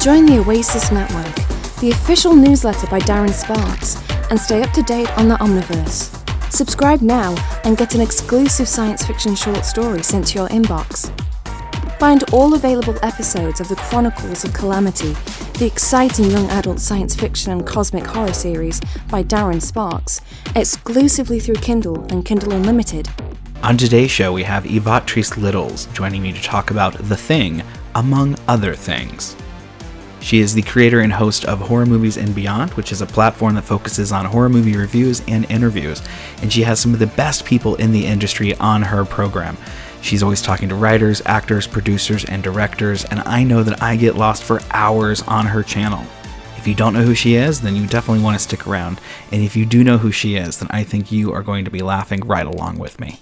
Join the Oasis Network, the official newsletter by Darren Sparks, and stay up to date on the omniverse. Subscribe now and get an exclusive science fiction short story sent to your inbox. Find all available episodes of the Chronicles of Calamity, the exciting young adult science fiction and cosmic horror series by Darren Sparks, exclusively through Kindle and Kindle Unlimited. On today's show, we have Ivotres Littles joining me to talk about The Thing, among other things. She is the creator and host of Horror Movies and Beyond, which is a platform that focuses on horror movie reviews and interviews, and she has some of the best people in the industry on her program. She's always talking to writers, actors, producers, and directors, and I know that I get lost for hours on her channel. If you don't know who she is, then you definitely want to stick around, and if you do know who she is, then I think you are going to be laughing right along with me.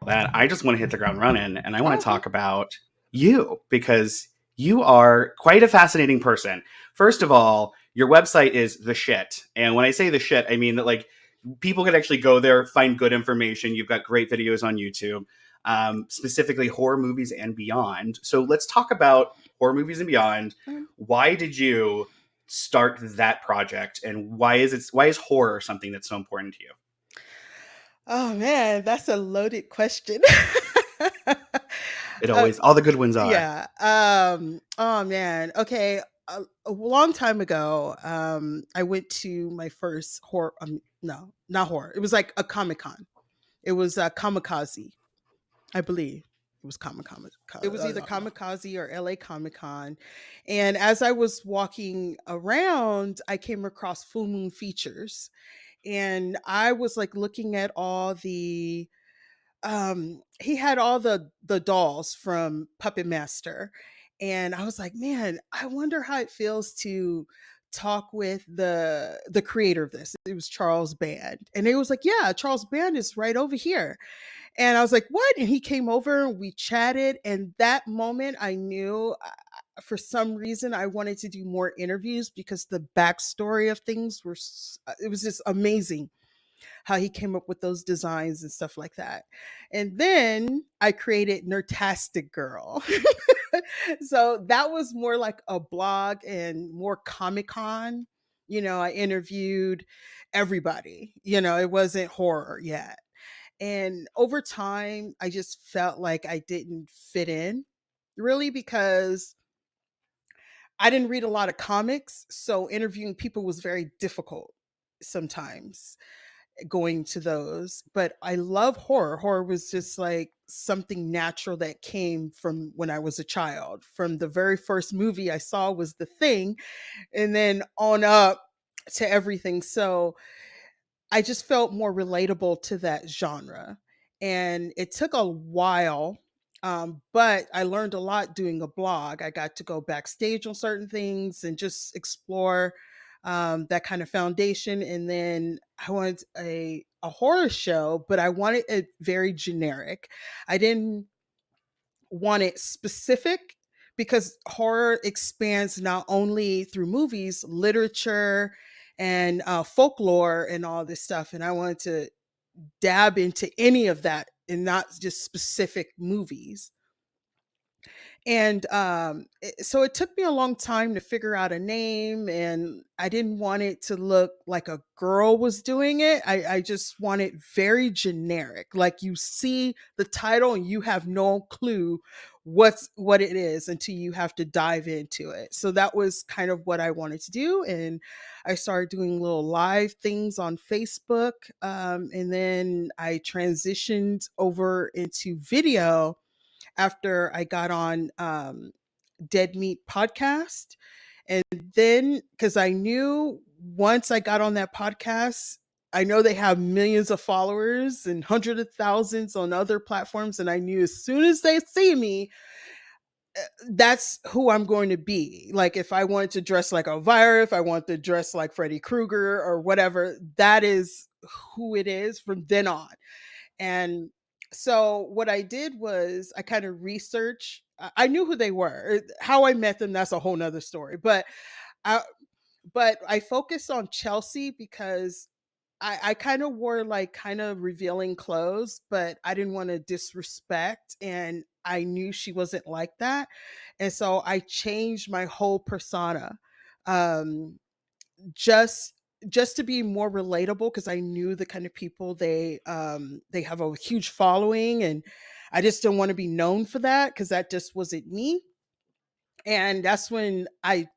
That I just want to hit the ground running, and I want to talk about you because you are quite a fascinating person. First of all, your website is the shit, and when I say the shit, I mean that like people can actually go there, find good information. You've got great videos on YouTube, specifically Horror Movies and Beyond. So let's talk about Horror Movies and Beyond. Why did you start that project, and why is horror something that's so important to you? Oh man, that's a loaded question. It always, all the good ones are. Yeah. Oh man. Okay. A long time ago, I went to my first horror. No, not horror. It was like a Comic-Con. It was Kamikaze, I believe. It was Comic-Con. It was either Kamikaze or LA Comic-Con. And as I was walking around, I came across Full Moon Features. And I was like looking at all the he had all the dolls from Puppet Master, and I was like, man, I wonder how it feels to talk with the creator of this. It was Charles Band, and it was like, yeah, Charles Band is right over here. And I was like, what? And he came over and we chatted, and that moment I knew for some reason I wanted to do more interviews because the backstory of things it was just amazing how he came up with those designs and stuff like that. And then I created Nerdtastic Girl. So that was more like a blog and more Comic-Con. You know, I interviewed everybody. You know, it wasn't horror yet. And over time, I just felt like I didn't fit in really because I didn't read a lot of comics. So interviewing people was very difficult sometimes going to those. But I love horror. Horror was just like something natural that came from when I was a child. From the very first movie I saw was The Thing, and then on up to everything. So I just felt more relatable to that genre. And it took a while, but I learned a lot doing a blog. I got to go backstage on certain things and just explore that kind of foundation. And then I wanted a horror show, but I wanted it very generic. I didn't want it specific because horror expands not only through movies, literature, and folklore and all this stuff. And I wanted to dab into any of that and not just specific movies. And so it took me a long time to figure out a name, and I didn't want it to look like a girl was doing it. I just want it very generic. Like you see the title and you have no clue what it is until you have to dive into it. So that was kind of what I wanted to do. And I started doing little live things on Facebook. And then I transitioned over into video after I got on Dead Meat podcast. And then, because I knew once I got on that podcast, I know they have millions of followers and hundreds of thousands on other platforms. And I knew as soon as they see me, that's who I'm going to be. Like if I wanted to dress like Elvira, if I want to dress like Freddy Krueger or whatever, that is who it is from then on. And so what I did was I kind of researched. I knew who they were. How I met them, that's a whole nother story. I but I focused on Chelsea because I kind of wore like kind of revealing clothes, but I didn't want to disrespect, and I knew she wasn't like that. And so I changed my whole persona. Um just just to be more relatable because I knew the kind of people they have a huge following, and I just didn't want to be known for that because that just wasn't me. And that's when I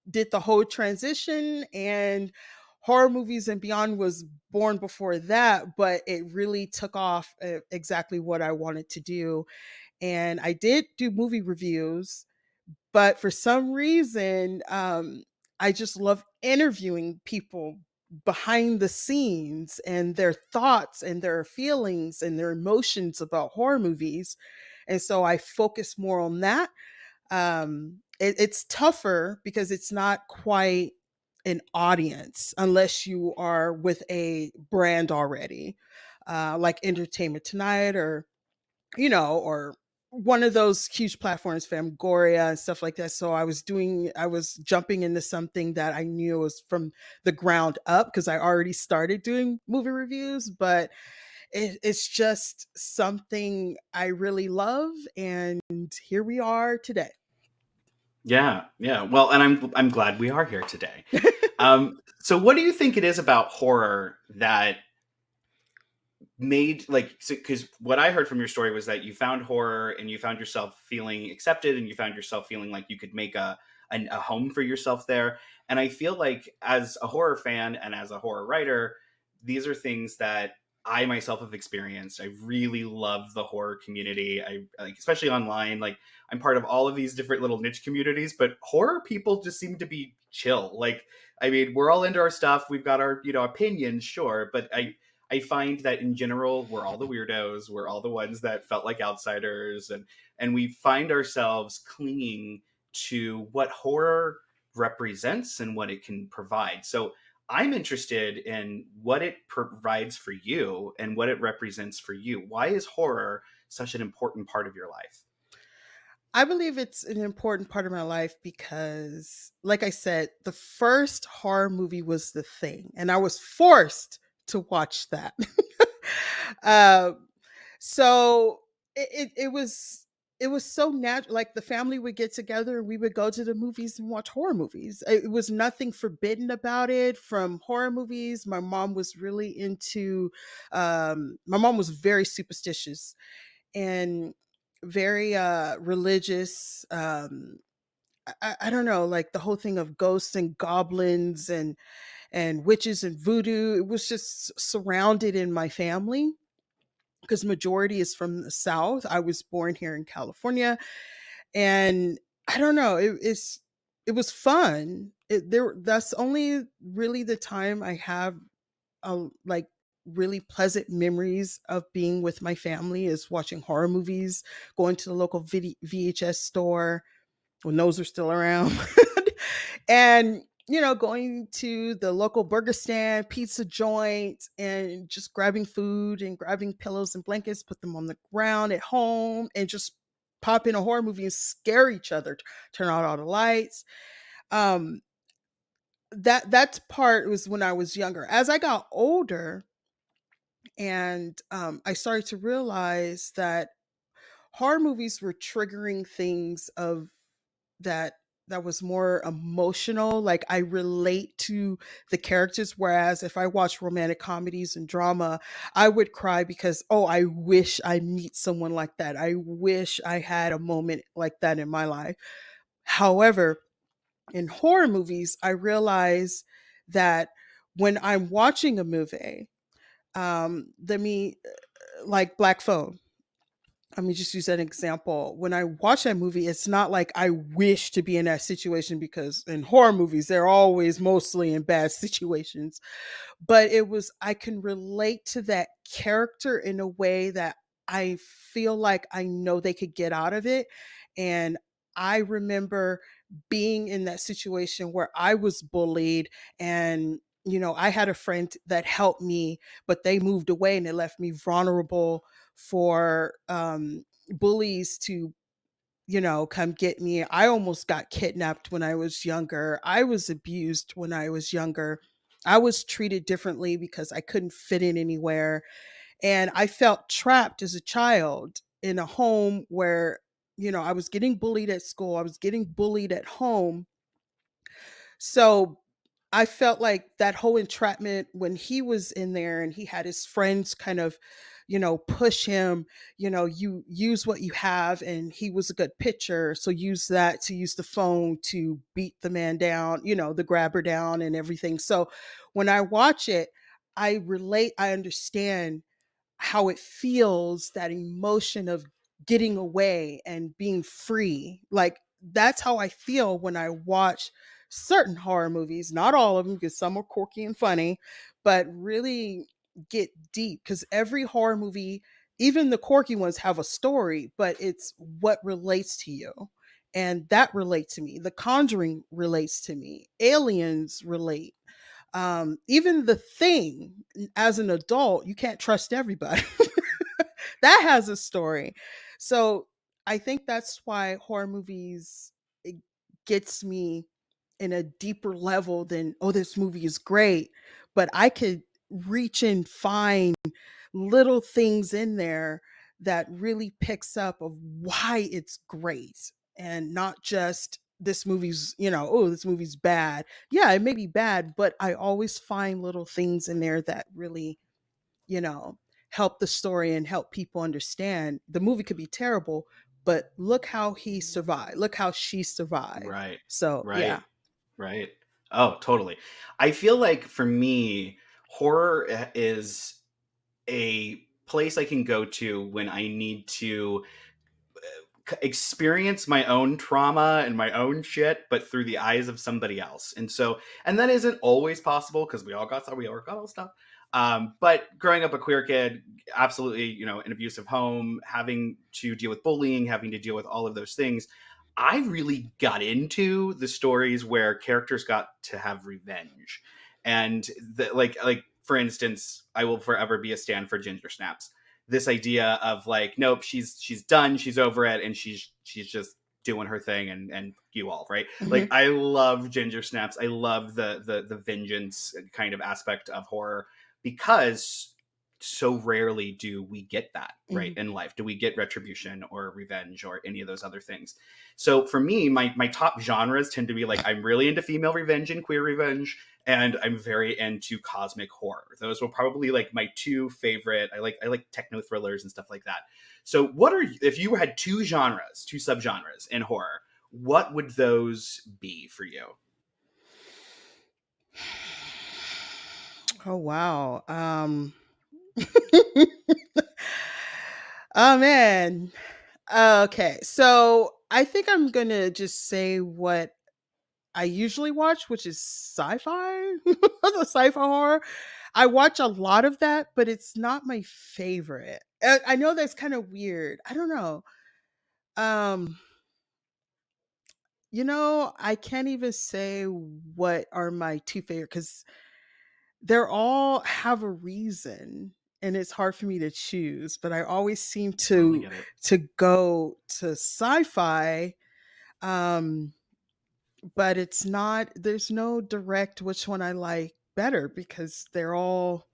did the whole transition, and horror movies and beyond was born before that, but it really took off exactly what I wanted to do. And I did do movie reviews, but for some reason I just love interviewing people behind the scenes and their thoughts and their feelings and their emotions about horror movies. And so I focus more on that. It's tougher because it's not quite an audience unless you are with a brand already, like Entertainment Tonight, or or one of those huge platforms, Fangoria and stuff like that. So I was jumping into something that I knew was from the ground up because I already started doing movie reviews, but it's just something I really love, and here we are today. Yeah, yeah. Well, and I'm glad we are here today. So what do you think it is about horror that made like, because what I heard from your story was that you found horror and you found yourself feeling accepted and you found yourself feeling like you could make a home for yourself there. And I feel like as a horror fan and as a horror writer, these are things that I myself have experienced. I really love the horror community. I like, especially online, like I'm part of all of these different little niche communities, but horror people just seem to be chill. Like, I mean, we're all into our stuff. We've got our, opinions, sure, but I find that in general, we're all the weirdos. We're all the ones that felt like outsiders, and we find ourselves clinging to what horror represents and what it can provide. So I'm interested in what it provides for you and what it represents for you. Why is horror such an important part of your life? I believe it's an important part of my life because, like I said, the first horror movie was The Thing, and I was forced to watch that. um, so it was so natural. Like the family would get together and we would go to the movies and watch horror movies. It was nothing forbidden about it. From horror movies, my mom was really into. My mom was very superstitious and very religious. I don't know, like the whole thing of ghosts and goblins and witches and voodoo. It was just surrounded in my family because majority is from the South. I was born here in California, and I don't know. It was fun. That's only really the time I have like really pleasant memories of being with my family is watching horror movies, going to the local VHS store when those are still around, and going to the local burger stand, pizza joint, and just grabbing food and grabbing pillows and blankets, put them on the ground at home, and just pop in a horror movie and scare each other, turn out all the lights. Um, that part was when I was younger. As I got older, and I started to realize that horror movies were triggering things of that that was more emotional. Like I relate to the characters, whereas if I watch romantic comedies and drama, I would cry because, oh, I wish I meet someone like that. I wish I had a moment like that in my life. However, in horror movies, I realize that when I'm watching a movie, let me like Black Phone. Let me just use that example. When I watch that movie, it's not like I wish to be in that situation because in horror movies, they're always mostly in bad situations. But I can relate to that character in a way that I feel like I know they could get out of it. And I remember being in that situation where I was bullied, and I had a friend that helped me, but they moved away and it left me vulnerable for bullies to come get me. I almost got kidnapped when I was younger. I was abused when I was younger. I was treated differently because I couldn't fit in anywhere. And I felt trapped as a child in a home where, I was getting bullied at school, I was getting bullied at home. So I felt like that whole entrapment when he was in there and he had his friends kind of, push him, you use what you have. And he was a good pitcher. So use that to use the phone to beat the man down, the grabber down and everything. So when I watch it, I relate, I understand how it feels, that emotion of getting away and being free. Like that's how I feel when I watch certain horror movies, not all of them because some are quirky and funny, but really get deep because every horror movie, even the quirky ones, have a story, but it's what relates to you. And that relates to me. The Conjuring relates to me. Aliens relate. Even The Thing, as an adult, you can't trust everybody. That has a story. So I think that's why horror movies, it gets me in a deeper level than, oh, this movie is great. But I could reach and find little things in there that really picks up of why it's great, and not just this movie's, oh, this movie's bad. Yeah, it may be bad, but I always find little things in there that really, you know, help the story and help people understand. The movie could be terrible, but look how he survived. Look how she survived. Right. So, yeah. Right. Right. Oh, totally. I feel like for me, horror is a place I can go to when I need to experience my own trauma and my own shit, but through the eyes of somebody else. And so, and that isn't always possible because we all got all stuff. But growing up a queer kid, absolutely, an abusive home, having to deal with bullying, having to deal with all of those things, I really got into the stories where characters got to have revenge. And like for instance, I will forever be a stan for Ginger Snaps. This idea of like, nope, she's done, she's over it, and she's just doing her thing, and you all right. Mhm. Like I love Ginger Snaps. I love the vengeance kind of aspect of horror because so rarely do we get that right Mhm. in life. Do we get retribution or revenge or any of those other things? So for me, my top genres tend to be like, I'm really into female revenge and queer revenge, and I'm very into cosmic horror. Those were probably like my two favorite. I like techno thrillers and stuff like that. So what are, if you had two genres, two subgenres in horror, what would those be for you? Oh, wow. Oh, man. Okay. So I think I'm going to just say what I usually watch, which is sci-fi, the sci-fi horror. I watch a lot of that, but it's not my favorite. I know that's kind of weird. I don't know. Um, I can't even say what are my two favorite because they're all have a reason, and it's hard for me to choose. But I always seem Totally to get it. go to sci-fi. Um, but it's not, there's no direct which one I like better because they're all,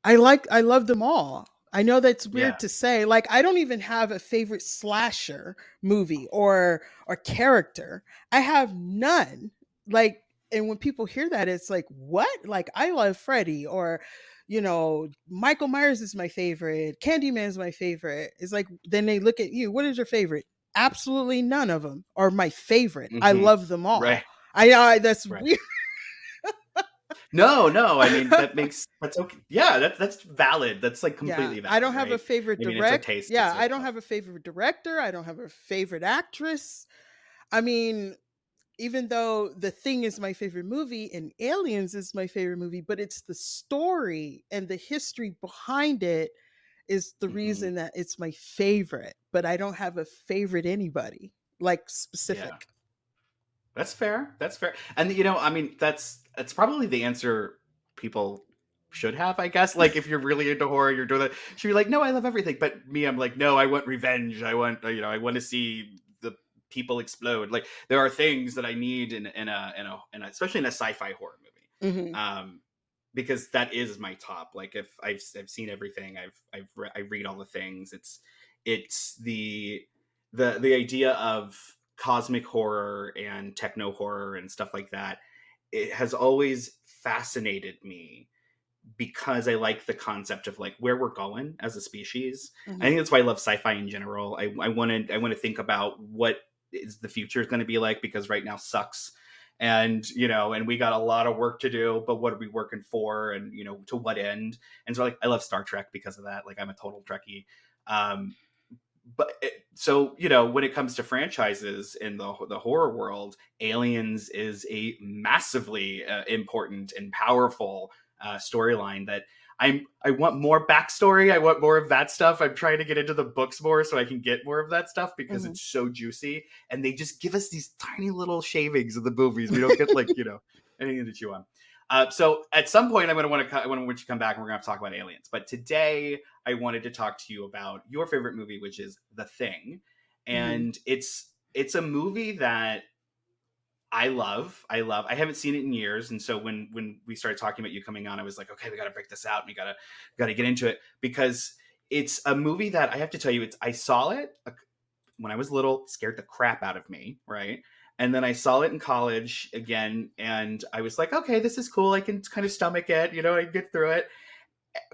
I love them all. I know that's Yeah. weird to say. Like I don't even have a favorite slasher movie or character. I have none. Like, and when people hear that, it's like, what? Like I love Freddy, or Michael Myers is my favorite. Candyman is my favorite. It's like, then they look at you. What is your favorite? Absolutely none of them are my favorite. I Hmm. love them all. Right. I that's Right. weird. No, no. I mean, that's okay. Yeah, that's valid. That's like Yeah, completely I don't valid, have a right? favorite I mean, it's a direct. taste. Yeah, It's a I don't have a favorite director. I don't have a favorite actress. I mean, even though The Thing is my favorite movie and Aliens is my favorite movie, but it's the story and the history behind it is the Mhm. reason that it's my favorite. But I don't have a favorite anybody. like Yeah. specific. That's fair. That's fair. And I mean, that's probably the answer people should have, I guess. Like if you're really into horror, you're doing that. Should be like, no, I love everything. But me, I'm like, no, I want revenge. I want, I want to see the people explode. Like there are things that I need in a especially in a sci-fi horror movie. Hmm. Um, because that is my top. Like if I've seen everything, I read all the things. It's the idea of cosmic horror and techno horror and stuff like that. It has always fascinated me because I like the concept of like where we're going as a species. I Hmm. think that's why I love sci-fi in general. I want to think about what is the future is going to be like, because right now sucks. And and we got a lot of work to do, but what are we working for, and to what end? And so like I love Star Trek because of that. Like I'm a total Trekkie. um so when it comes to franchises in the horror world, Aliens is a massively important and powerful storyline that I want more backstory. I want more of that stuff. I'm trying to get into the books more so I can get more of that stuff because Hmm. it's so juicy, and they just give us these tiny little shavings of the movies. We don't get like anything to chew on. So at some point, I want you to come back and we're gonna have to talk about Aliens. But today, I wanted to talk to you about your favorite movie, which is The Thing, Hmm. and it's a movie that I love. I love. I haven't seen it in years, and so when we started talking about you coming on, I was like, okay, we got to break this out, and we gotta get into it because it's a movie that I have to tell you, I saw it when I was little, scared the crap out of me, right? And then I saw it in college again, and I was like, okay, this is cool. I can kind of stomach it, I can get through it,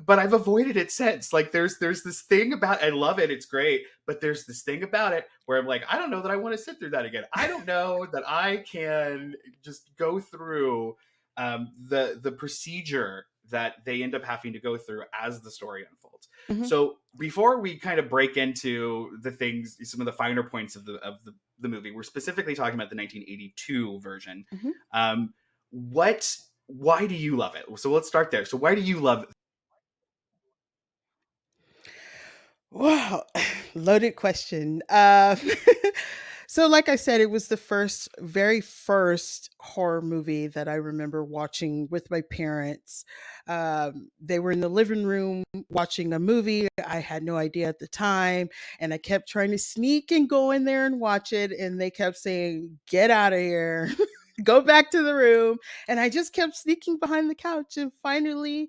but I've avoided it since. Like there's this thing about, I love it, it's great, but there's this thing about it where I'm like, I don't know that I want to sit through that again. I don't know that I can just go through the procedure that they end up having to go through as the story unfolds. Hmm. So before we kind of break into the things, some of the finer points of the movie, we're specifically talking about the 1982 version. Hmm. Um, what why do you love it? So let's start there. So why do you love? Wow, loaded question. So, like I said, it was the very first horror movie that I remember watching with my parents. They were in the living room watching a movie. I had no idea at the time, and I kept trying to sneak and go in there and watch it. And they kept saying, "Get out of here." Go back to the room. And I just kept sneaking behind the couch. And finally,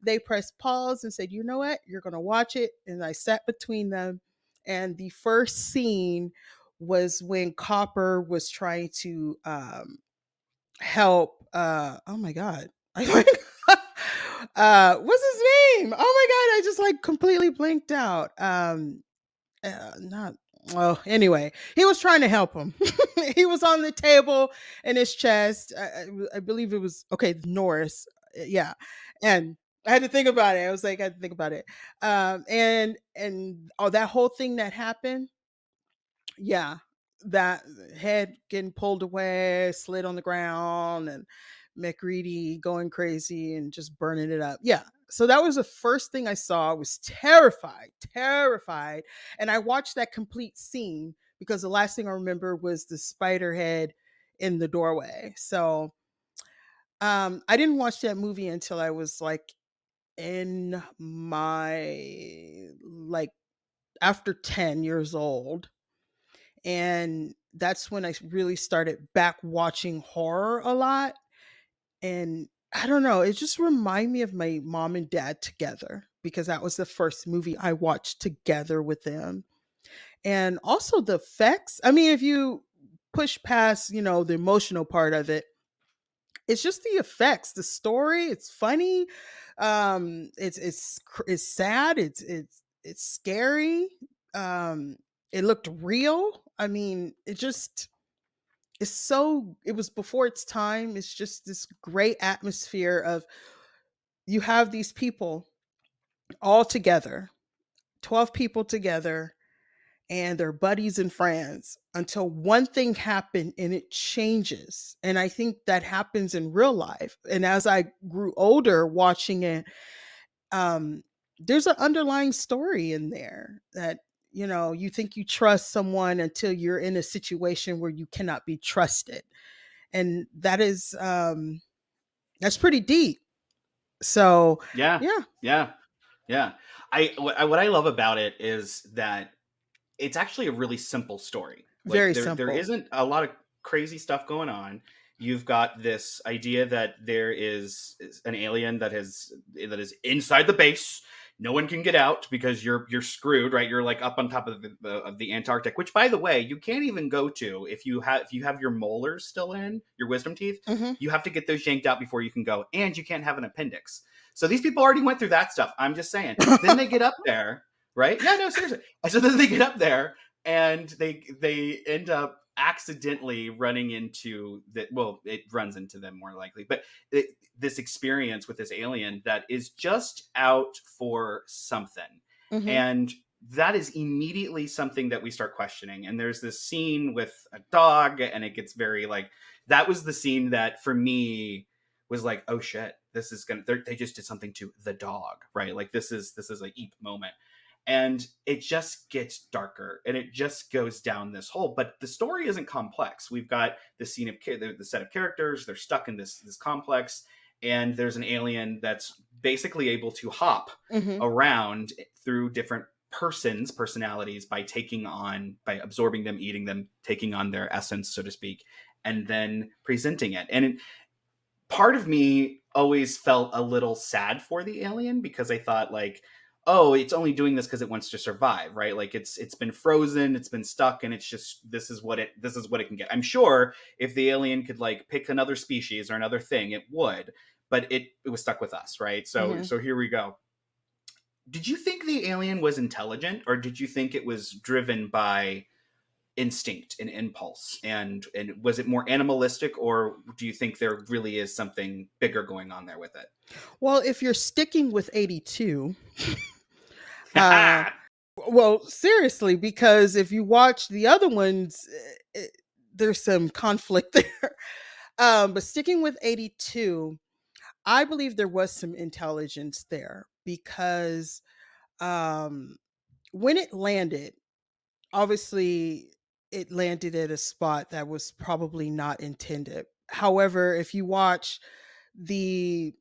they pressed pause and said, "You know what? You're going to watch it." And I sat between them. And the first scene was when Copper was trying to help. Oh my God. What's his name? Oh my God. I just like completely blinked out. Not well, anyway, he was trying to help him. He was on the table in his chest. I believe it was okay, Norris. Yeah, and I had to think about it. I was like, I had to think about it. And oh, that whole thing that happened, yeah, that head getting pulled away, slid on the ground, and McReady going crazy and just burning it up. Yeah. So that was the first thing I saw. I was terrified, terrified. And I watched that complete scene because the last thing I remember was the spider head in the doorway. So I didn't watch that movie until I was like in my like after 10 years old, and that's when I really started back watching horror a lot. And I don't know, it just reminded me of my mom and dad together because that was the first movie I watched together with them. And also the effects. I mean, if you push past, the emotional part of it, it's just the effects, the story, it's funny. It's sad, it's scary. Um it looked real. I mean, it was before its time. It's just this great atmosphere of you have these people all together, 12 people together, and they're buddies and friends until one thing happened and it changes. And I think that happens in real life. And as I grew older watching it, um, there's an underlying story in there that, you think you trust someone until you're in a situation where you cannot be trusted. And that's pretty deep. So, Yeah, yeah, yeah, yeah. What I love about it is that it's actually a really simple story. Like very there simple. isn't a lot of crazy stuff going on. You've got this idea that there is an alien that is inside the base. No one can get out because you're screwed, right? You're like up on top of the Antarctic, which, by the way, you can't even go to if you have your molars still in your wisdom teeth. Hmm. You have to get those yanked out before you can go, and you can't have an appendix. So these people already went through that stuff. I'm just saying. Then they get up there, right? Yeah, no, seriously. So then they get up there and they end up accidentally running into that. Well, it runs into them more likely, but this experience with this alien that is just out for something. Hmm. And that is immediately something that we start questioning. And there's this scene with a dog, and it gets very like, that was the scene that for me was like, oh shit, this is gonna, they just did something to the dog, right? Like this is a eep moment. And it just gets darker and it just goes down this hole. But the story isn't complex. We've got the scene of the set of characters. They're stuck in this complex, and there's an alien that's basically able to hop Hmm. around through different personalities by absorbing them, eating them, taking on their essence, so to speak, and then presenting it. And part of me always felt a little sad for the alien because I thought like, oh, it's only doing this because it wants to survive, right? Like it's been frozen, it's been stuck, and it's just this is what it can get. I'm sure if the alien could like pick another species or another thing, it would, but it was stuck with us, right? So Hmm. here we go. Did you think the alien was intelligent, or did you think it was driven by instinct and impulse, and was it more animalistic, or do you think there really is something bigger going on there with Well, if you're sticking with 82, uh, it? well, seriously, because if you watch the other ones, there's some conflict there. But sticking with 82, I believe there was some intelligence there because um, when it landed, obviously it landed at a spot that was probably not intended. However, if you watch the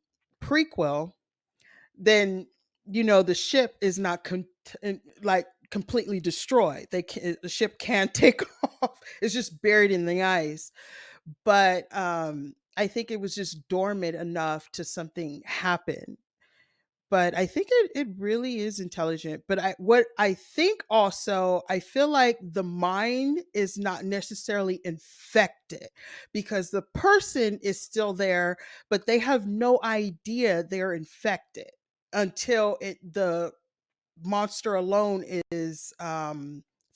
prequel, then the ship is not like completely destroyed. The ship can't take off. It's just buried in the ice. But I think it was just dormant enough to something happen. But I think it really is intelligent. But what I think also, I feel like the mind is not necessarily infected because the person is still there, but they have no idea they're infected until the monster alone is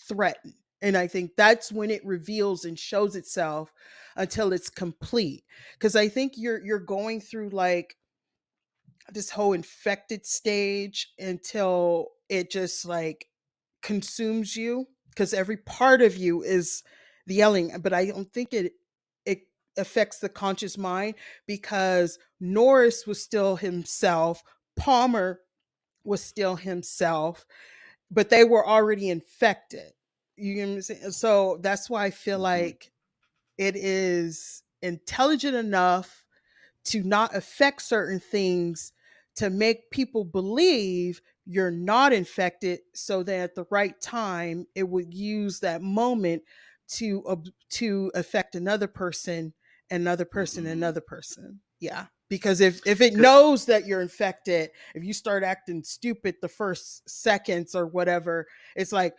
threatened. And I think that's when it reveals and shows itself until it's complete. Because I think you're going through like this whole infected stage until it just like consumes you because every part of you is the yelling. But I don't think it affects the conscious mind because Norris was still himself, Palmer was still himself, but they were already infected. You know what I'm saying? So that's why I feel Mhm. like it is intelligent enough to not affect certain things to make people believe you're not infected so that at the right time it would use that moment to affect another person, another person, Mhm. another person. Yeah, because if it 'Cause- knows that you're infected, if you start acting stupid the first seconds or whatever, it's like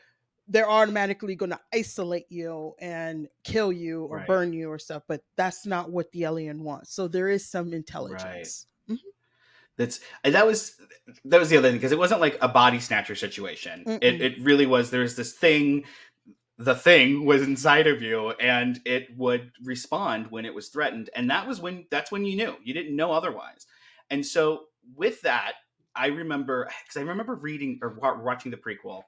they're automatically going to isolate you and kill you or right, burn you or stuff. But that's not what the alien wants. So there is some right. intelligence. Mhm. That was the other thing, because it wasn't like a body snatcher situation. Mm-mm. It really was. There's this thing. The thing was inside of you, and it would respond when it was threatened, and that's when you knew. You didn't know otherwise. And so with that, I remember, because I remember reading or watching the prequel,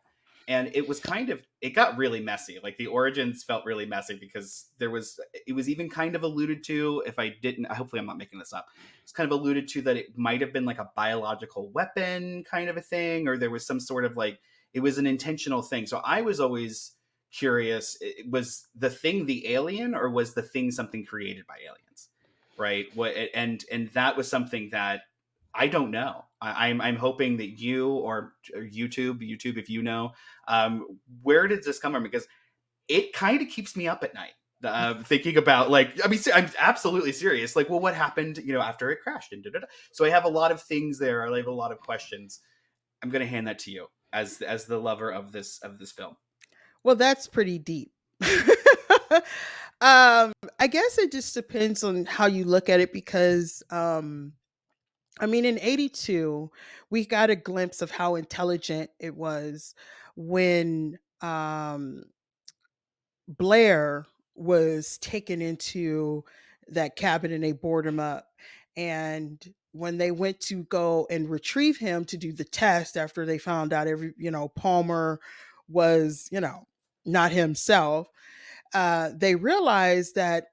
and it got really messy. Like the origins felt really messy because it was even kind of alluded to, if I didn't, hopefully I'm not making this up, it's kind of alluded to that it might have been like a biological weapon kind of a thing, or there was some sort of like It was an intentional thing. So I was always curious, was the thing the alien, or was the thing something created by aliens? Right? What and that was something that I don't know. I'm hoping that you or YouTube, if you know, where did this come from? Because it kind of keeps me up at night, thinking about, like, I mean, I'm absolutely serious. Like, well, what happened, after it crashed, and da-da-da. So I have a lot of things there. I have a lot of questions. I'm going to hand that to you as the lover of this film. Well, that's pretty deep. I guess it just depends on how you look at it because I mean, in 82, we got a glimpse of how intelligent it was when Blair was taken into that cabin and they board him up. And when they went to go and retrieve him to do the test after they found out Palmer was, not himself, they realized that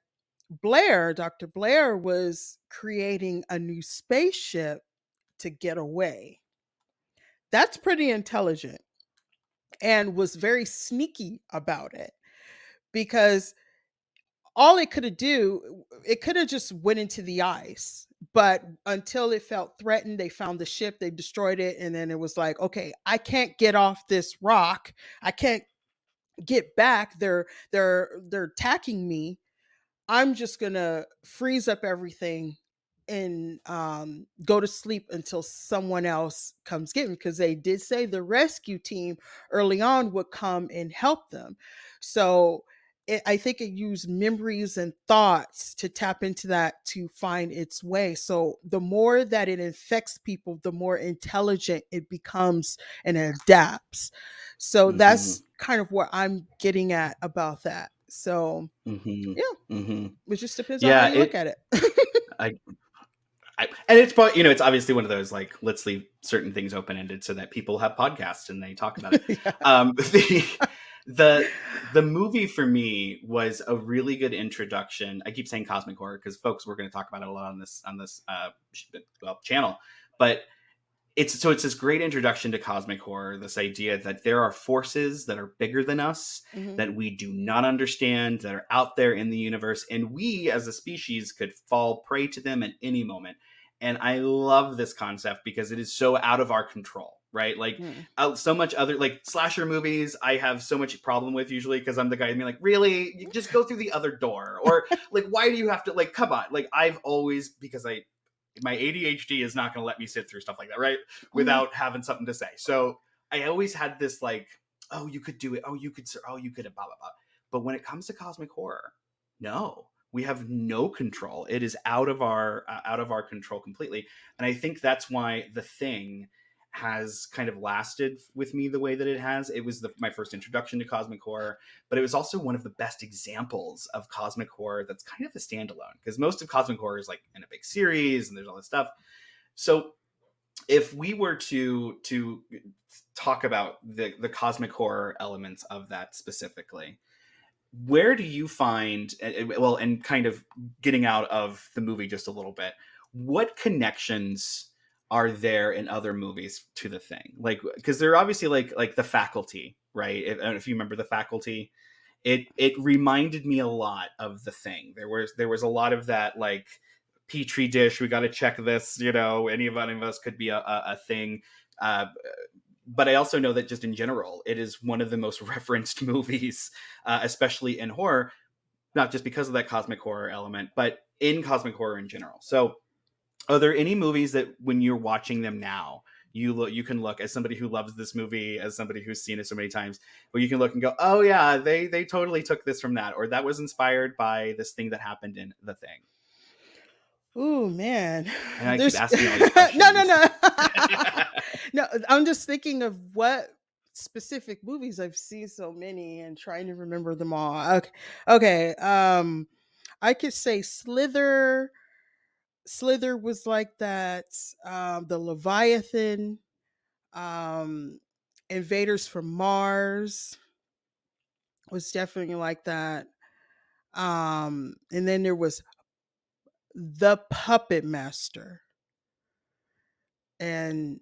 Dr. Blair was creating a new spaceship to get away. That's pretty intelligent and was very sneaky about it because all it could have just went into the ice. But until it felt threatened, they found the ship, they destroyed it, and then it was like, okay, I can't get off this rock. I can't get back. They're attacking me. I'm just gonna freeze up everything and go to sleep until someone else comes get me, because they did say the rescue team early on would come and help them. So I think it used memories and thoughts to tap into that to find its way. So the more that it infects people, the more intelligent it becomes and adapts. So Mm-hmm. that's kind of what I'm getting at about that. So Mm-hmm. yeah, Mm-hmm. it just depends on how Yeah, you look at it. I, and it's probably, it's obviously one of those, like, let's leave certain things open ended so that people have podcasts and they talk about it. Yeah. The movie for me was a really good introduction. I keep saying cosmic horror because, folks, we're going to talk about it a lot on this channel, but it's this great introduction to cosmic horror, this idea that there are forces that are bigger than us, Mhm. that we do not understand, that are out there in the universe, and we as a species could fall prey to them at any moment. And I love this concept because it is so out of our control, right? Like, Mm. so much other, like, slasher movies I have so much problem with, usually because I'm the guy being like, really, you just go through the other door, or like, why do you have to, like, come on. Like, I've always, because my ADHD is not going to let me sit through stuff like that, right? Without having something to say. So I always had this, like, oh, you could do it. Oh, you could, blah, blah, blah. But when it comes to cosmic horror, no, we have no control. It is out of our control completely. And I think that's why The Thing has kind of lasted with me the way that it has. It was my first introduction to cosmic horror, but it was also one of the best examples of cosmic horror that's kind of a standalone, because most of cosmic horror is like in a big series and there's all this stuff. So if we were to talk about the cosmic horror elements of that specifically, where do you find, well, and kind of getting out of the movie just a little bit, what connections are there in other movies to The Thing? Like, because they're obviously like The Faculty, right? I don't know if you remember The Faculty. It reminded me a lot of The Thing. There was a lot of that, like, petri dish, we got to check this, any of us could be a thing. But I also know that just in general, it is one of the most referenced movies, especially in horror, not just because of that cosmic horror element, but in cosmic horror in general. So are there any movies that when you're watching them now, you can look, as somebody who loves this movie, as somebody who's seen it so many times, where you can look and go, oh yeah, they totally took this from that, or that was inspired by this thing that happened in The Thing? Oh man, And I keep there's asking all these no, no, questions. no, no. I'm just thinking of what specific movies I've seen so many and trying to remember them all. Okay, okay. I could say Slither. Slither was like that. The Leviathan. Um, Invaders from Mars was definitely like that. And then there was The Puppet Master. And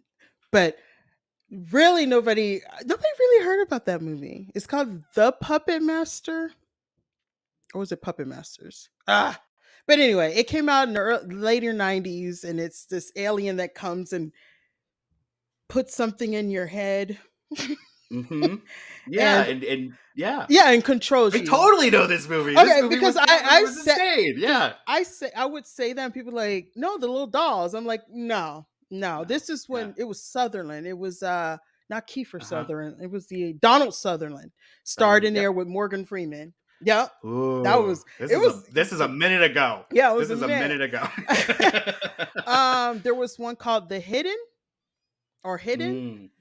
but really nobody really heard about that movie. It's called The Puppet Master, or was it Puppet Masters? But anyway, it came out in the later 90s, and it's this alien that comes and puts something in your head. Mm-hmm. Yeah, And and yeah. yeah, and controls I you. totally know this movie. This Okay, movie because was I said, insane. because Yeah. I would say that, and people like, no, the little dolls. I'm like, no, no. No. This is Yeah. when it was Sutherland. It was not Kiefer Uh-huh. Sutherland. It was the Donald Sutherland starred Sutherland. in Yep. there with Morgan Freeman. Yep. That Ooh, was it was this is a minute ago. yeah, it was This a is a minute. minute ago. There was one called The Hidden or Hidden,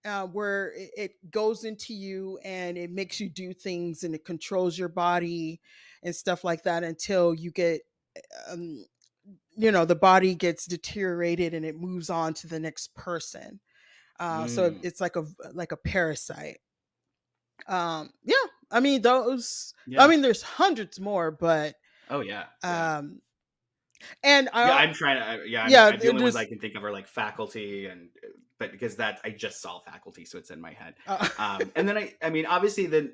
Mm, where it goes into you and it makes you do things and it controls your body and stuff like that until you get, um, the body gets deteriorated and it moves on to the next person. So mm. it's like a parasite. Yeah, I mean those. I Yeah. mean, there's hundreds more, but Oh yeah. Yeah. um, and Yeah, I I'm trying to. yeah, The only ones I there's can think of are like Faculty, and but because that I just saw Faculty, so it's in my head. uh, And then I mean, obviously,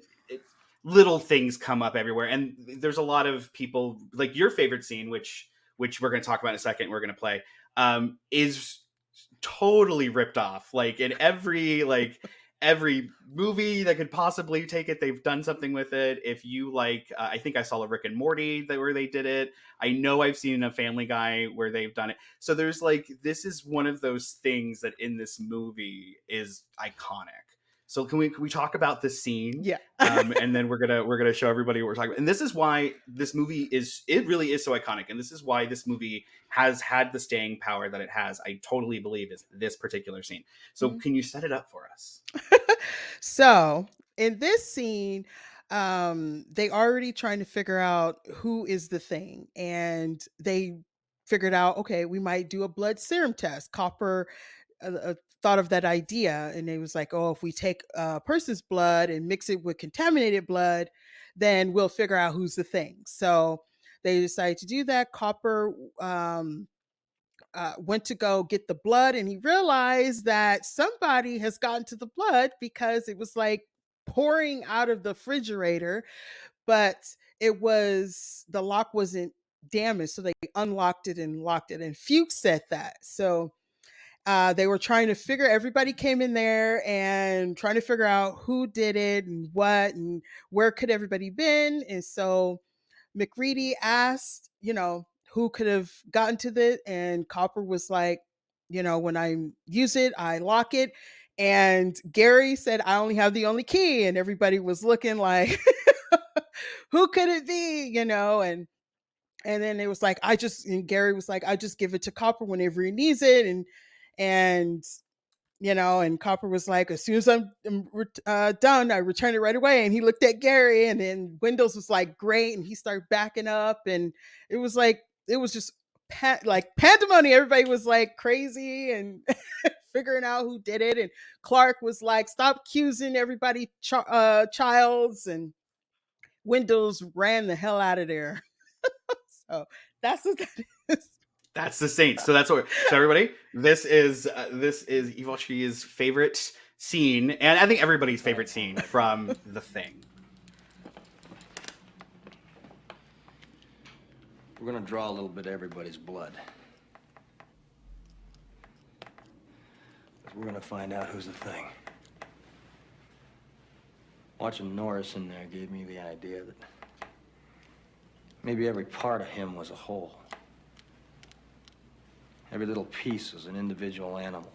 little things come up everywhere, and there's a lot of people like your favorite scene, which we're going to talk about in a second. We're going to play, is totally ripped off. Like in every movie that could possibly take it, they've done something with it. If you like, I think I saw a Rick and Morty where they did it. I know I've seen a Family Guy where they've done it. So there's like, this is one of those things that in this movie is iconic. So can we talk about this scene? yeah. And then we're gonna show everybody what we're talking about. And this is why this movie really is so iconic. And this is why this movie has had the staying power that it has. I totally believe is this particular scene. So Mhm. can you set it up for us? So in this scene, they already trying to figure out who is the thing, and they figured out, okay, we might do a blood serum test. Copper thought of that idea, and it was like, oh, if we take a person's blood and mix it with contaminated blood, then we'll figure out who's the thing. So they decided to do that. Copper went to go get the blood, and he realized that somebody has gotten to the blood because it was like pouring out of the refrigerator, but the lock wasn't damaged, so they unlocked it and locked it. And Fuchs said that. So they were trying to everybody came in there and trying to figure out who did it and what and where could everybody been. And so McReady asked, who could have gotten to it. And Copper was like, when I use it, I lock it. And Gary said, I only have the only key. And everybody was looking like, who could it be? And then it was like, and Gary was like, I just give it to Copper whenever he needs it. And and Copper was like, as soon as I'm done, I return it right away. And he looked at Gary, and then Windows was like, great. And he started backing up. And it was like, it was just like pandemonium. Everybody was like crazy and figuring out who did it. And Clark was like, stop accusing everybody, Childs. And Windows ran the hell out of there. So that's what that is. That's the Saints. So that's what. So everybody, this is Ivotri's favorite scene, and I think everybody's favorite scene from The Thing. We're gonna draw a little bit of everybody's blood. We're gonna find out who's the thing. Watching Norris in there gave me the idea that maybe every part of him was a whole. Every little piece was an individual animal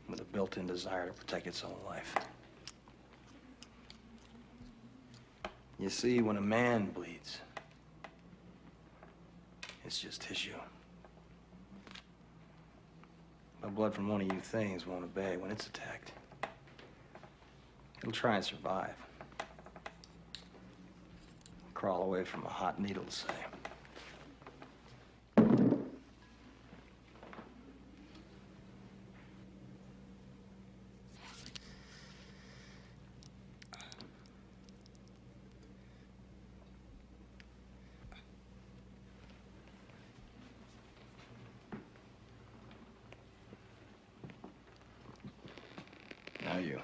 with a built-in desire to protect its own life. You see, when a man bleeds, it's just tissue. The blood from one of you things won't obey when it's attacked. It'll try and survive. Crawl away from a hot needle, say. How are you?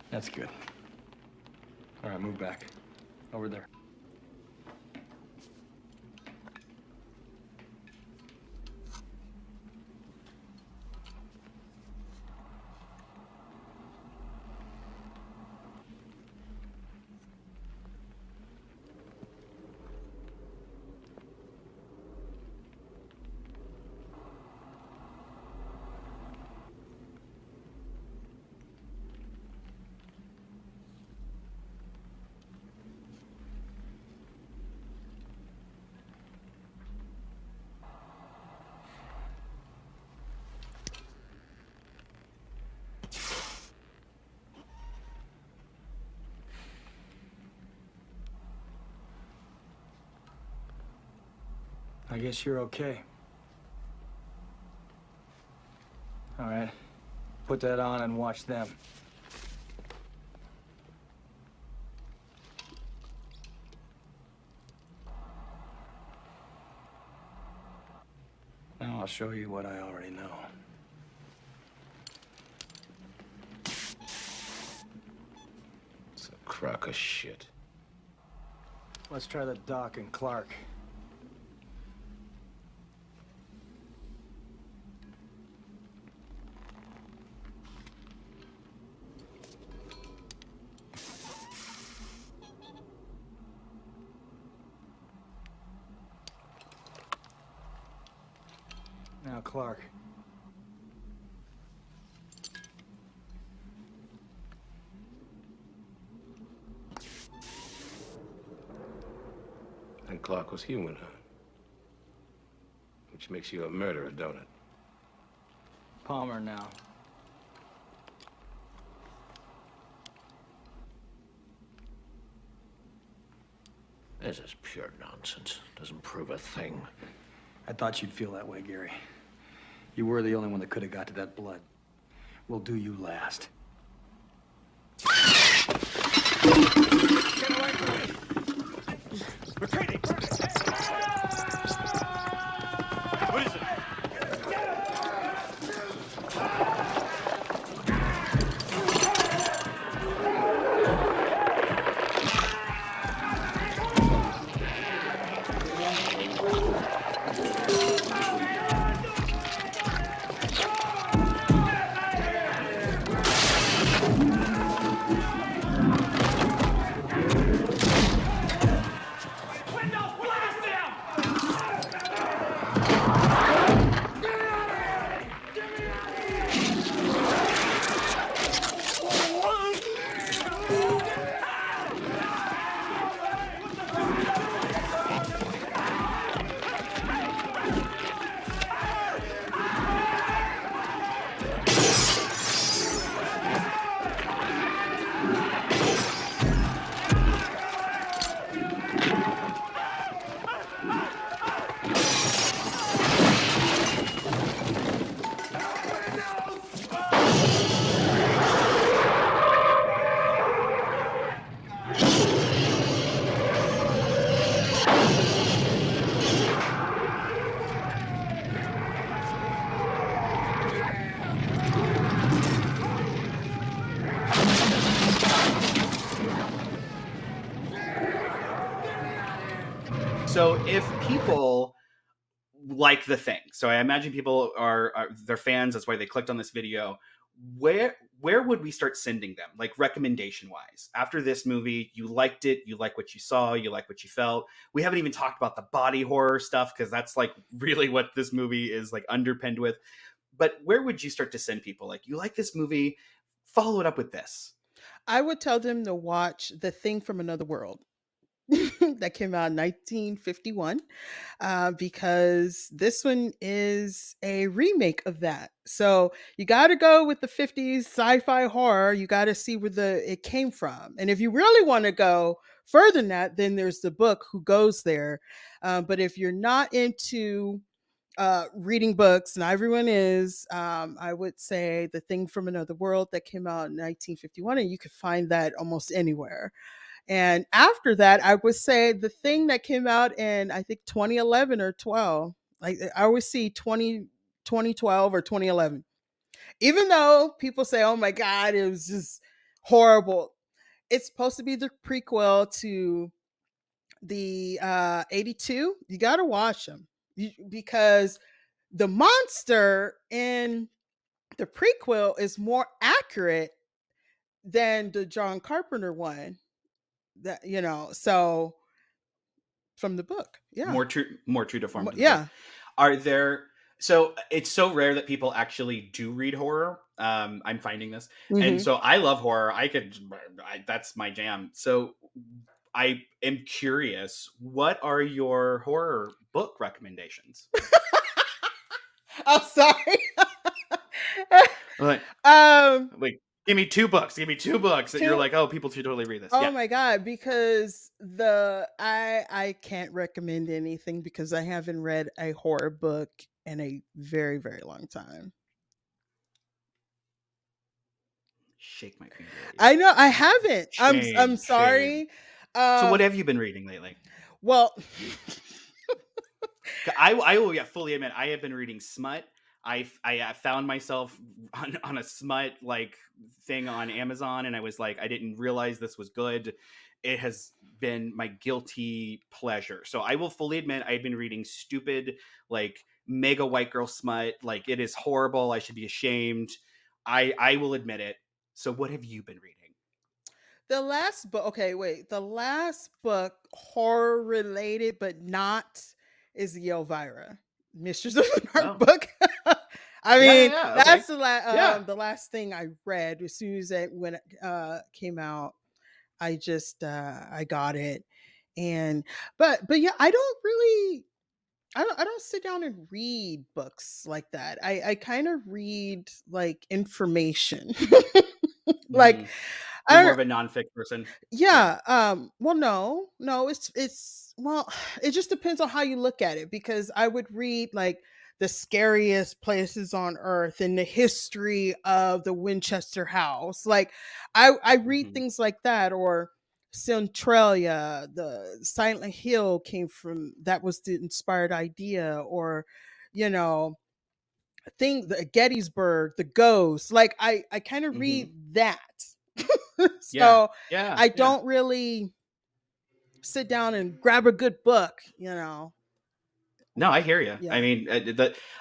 That's good. All right, move back. Over there. I guess you're okay. All right. Put that on and watch them. Now I'll show you what I already know. It's a crock of shit. Let's try the Doc and Clark. Now, Clark. And Clark was human, huh? Which makes you a murderer, don't it? Palmer now. This is pure nonsense. Doesn't prove a thing. I thought you'd feel that way, Gary. You were the only one that could have got to that blood. We'll do you last. Get away from me! Retreating! What is it? So if people like the thing, so I imagine people are they're fans, that's why they clicked on this video, where would we start sending them, like recommendation wise? After this movie, you liked it, you like what you saw, you like what you felt. We haven't even talked about the body horror stuff, because that's like really what this movie is like underpinned with. But where would you start to send people, like, you like this movie, follow it up with this? I would tell them to watch The Thing from Another World. That came out in 1951, because this one is a remake of that. So you got to go with the 50s sci-fi horror. You got to see where it came from. And if you really want to go further than that, then there's the book who goes there. But if you're not into reading books, and everyone is, I would say The Thing from Another World that came out in 1951, and you could find that almost anywhere. And after that, I would say the thing that came out in, I think, 2011 or 12. Like I always see 2012 or 2011. Even though people say, "Oh my God, it was just horrible." It's supposed to be the prequel to the 82. You got to watch them because the monster in the prequel is more accurate than the John Carpenter one. That so from the book, yeah, more true to form to the book. yeah. Are there so it's so rare that people actually do read horror. I'm finding this. And Hmm. so I love horror. That's my jam. So I am curious, what are your horror book recommendations? I'm sorry. Like, um, like give me two books. Give me two books that you're two. like, oh, people should totally read this. Oh Yeah. my God, because I can't recommend anything because I haven't read a horror book in a very, very long time. Shake my finger at you. I know I haven't. I'm Shame. sorry. So what Um, have you been reading lately? well, I will fully admit I have been reading smut. I found myself on a smut like thing on Amazon, and I was like, I didn't realize this was good. It has been my guilty pleasure. So I will fully admit I've been reading stupid, like mega white girl smut. Like it is horrible. I should be ashamed. I will admit it. So what have you been reading? the last book. Okay, wait. The last book, horror related, but not, is the Elvira, Mistress of the Dark Oh, book. I mean, yeah. Okay, that's yeah. the last thing I read as soon as it when it came out. I just I got it, and but yeah, I don't sit down and read books like that. I kind of read like information. Like Mhm. You're I more don't of a nonfic person. Yeah. yeah, well no, it's well, it just depends on how you look at it because I would read like the scariest places on earth and the history of the Winchester house. Like I read Hmm. things like that, or Centralia, the Silent Hill came from, that was the inspired idea, or you know, thing, the Gettysburg, the ghost. Like I kind of read Hmm. that. Yeah. So Yeah. I Yeah. don't really sit down and grab a good book. No, I hear you. I Yeah. mean,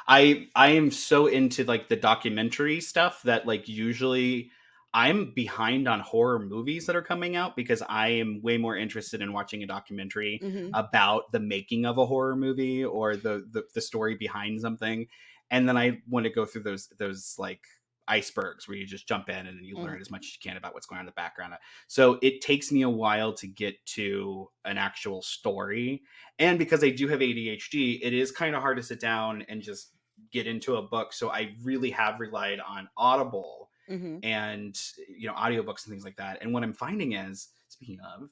I am so into like the documentary stuff that like usually I'm behind on horror movies that are coming out because I am way more interested in watching a documentary Hmm. about the making of a horror movie or the story behind something, and then I want to go through those like icebergs where you just jump in and then you Hmm. learn as much as you can about what's going on in the background. So it takes me a while to get to an actual story, and because I do have ADHD, it is kind of hard to sit down and just get into a book. So I really have relied on Audible Hmm. and audiobooks and things like that. And what I'm finding is, speaking of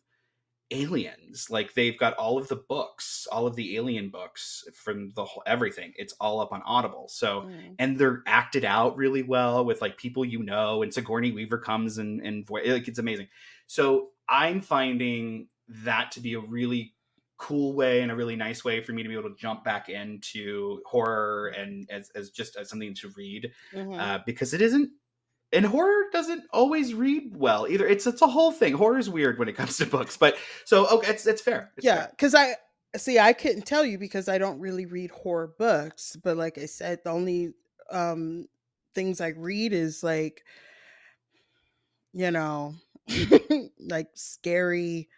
aliens, like they've got all of the books, all of the alien books from the whole everything. It's all up on Audible. So Hmm. and they're acted out really well with like people and Sigourney Weaver comes and like it's amazing. So I'm finding that to be a really cool way and a really nice way for me to be able to jump back into horror and as just as something to read, Hmm. because it isn't, and horror doesn't always read well either. It's a whole thing. Horror is weird when it comes to books, but so okay, it's fair. It's Yeah, fair. because I see, I couldn't tell you because I don't really read horror books. But like I said, the only um things I read is like, you know, like scary,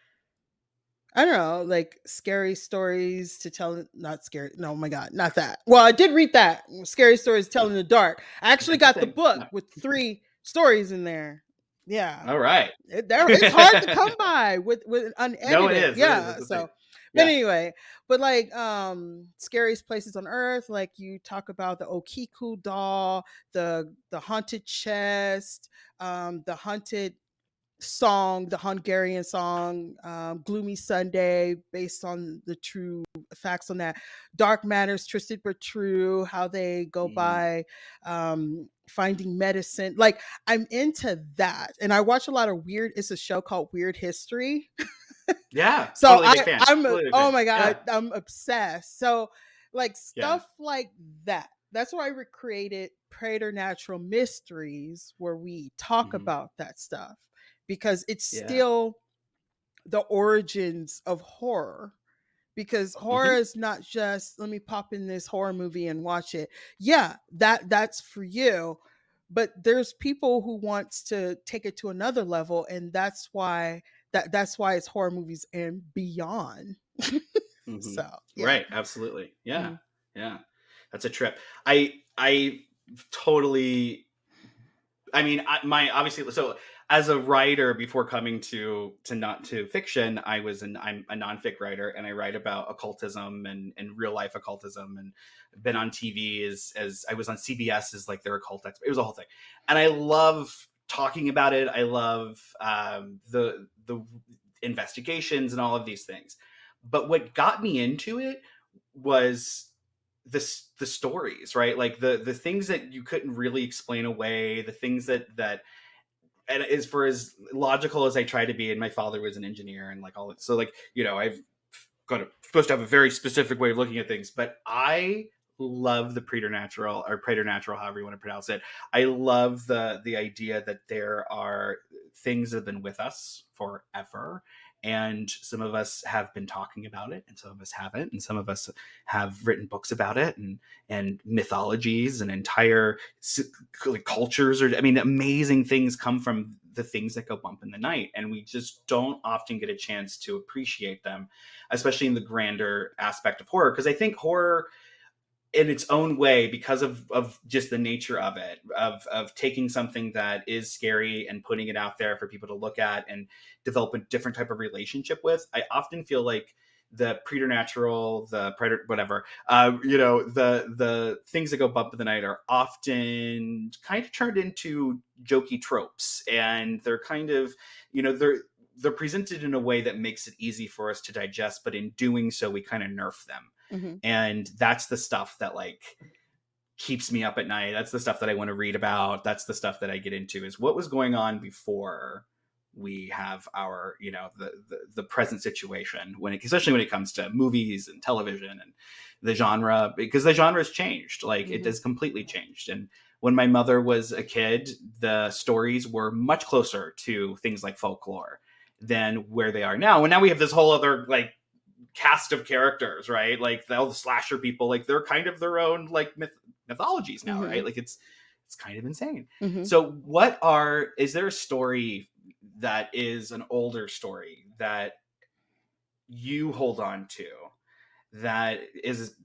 I don't know, like scary stories to tell. Not scary. No, oh my God, not that. Well, I did read that. Scary stories to tell in the dark. I actually That's the got the thing. book Yeah. with 3 stories in there. Yeah. All right. It's hard to come by with No, it unedited. is. It is. Yeah. It's the thing. So, but Yeah. anyway, but like scariest places on earth, like you talk about the Okiku doll, the haunted chest, the haunted song, the Hungarian song, Gloomy Sunday, based on the true facts on that. Dark Matters, Twisted but True, how they go Mhm. by finding medicine. Like, I'm into that. And I watch a lot of weird, it's a show called Weird History. Yeah, So totally a big fan. Totally a big oh fan. my Yeah. God, I'm obsessed. So like Yeah. stuff like that. That's why we created Preternatural Mysteries, where we talk Mhm. about that stuff, because it's Yeah. still the origins of horror. Because horror Mhm. is not just, let me pop in this horror movie and watch it. Yeah, that's for you. But there's people who wants to take it to another level, and that's why it's horror movies and beyond. Mhm. So yeah. Right, absolutely. Yeah. Mhm. Yeah. That's a trip. I totally I mean, my obviously so as a writer before coming to not to fiction, I'm a nonfic writer and I write about occultism and real life occultism and been on TV as I was on CBS as like their occult expert. It was a whole thing, and I love talking about it. I love the investigations and all of these things. But what got me into it was the stories, right? Like the things that you couldn't really explain away, the things that and as for as logical as I try to be, and my father was an engineer and like all that. So like, I've supposed to have a very specific way of looking at things, but I love the preternatural or preternatural, however you want to pronounce it. I love the idea that there are things that have been with us forever, and some of us have been talking about it and some of us haven't, and some of us have written books about it and mythologies and entire cultures, or I mean amazing things come from the things that go bump in the night, and we just don't often get a chance to appreciate them, especially in the grander aspect of horror. Because I think horror, in its own way, because of just the nature of it, of taking something that is scary and putting it out there for people to look at and develop a different type of relationship with, I often feel like the preternatural, the predator, whatever, the things that go bump in the night are often kind of turned into jokey tropes, and they're kind of, they're presented in a way that makes it easy for us to digest, but in doing so, we kind of nerf them. Mhm. And that's the stuff that like keeps me up at night. That's the stuff that I want to read about. That's the stuff that I get into, is what was going on before we have our, the present situation, especially when it comes to movies and television and the genre, because the genre has changed. Like it Mhm. has completely changed. And when my mother was a kid, the stories were much closer to things like folklore than where they are now. And now we have this whole other like cast of characters, right? Like all the slasher people, like they're kind of their own like mythologies now, right? Mhm. Like it's kind of insane. Mhm. So is there a story that is an older story that you hold on to that is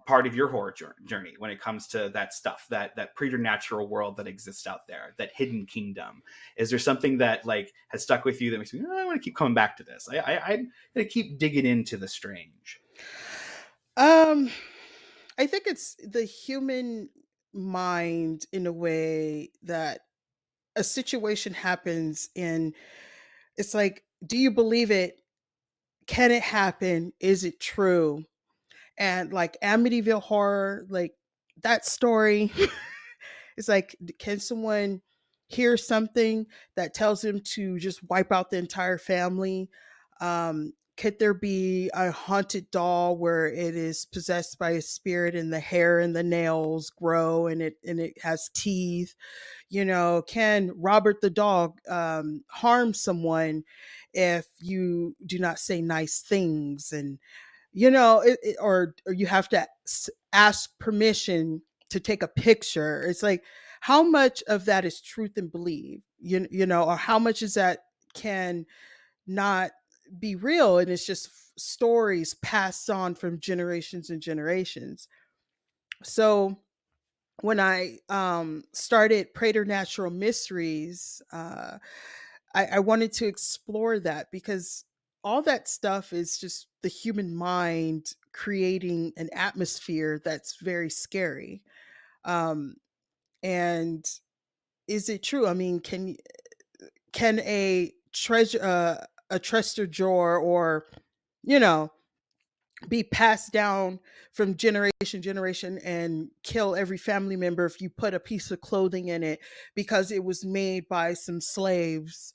part of your horror journey when it comes to that stuff, that preternatural world that exists out there, that hidden kingdom? Is there something that like has stuck with you that makes me, I want to keep coming back to this? I'm gonna keep digging into the strange. Um, I think it's the human mind, in a way that a situation happens and it's like, do you believe it? Can it happen? Is it true? And like Amityville Horror, like that story, it's like, can someone hear something that tells them to just wipe out the entire family? Could there be a haunted doll where it is possessed by a spirit and the hair and the nails grow and it has teeth? Can Robert the dog harm someone if you do not say nice things? And or you have to ask permission to take a picture. It's like, how much of that is truth and belief, or how much is that can not be real, and it's just stories passed on from generations and generations. So when I started Preternatural Mysteries, I wanted to explore that, because all that stuff is just the human mind creating an atmosphere that's very scary. Um, and is it true? I mean, can a treasure drawer, or you know, be passed down from generation and kill every family member if you put a piece of clothing in it because it was made by some slaves.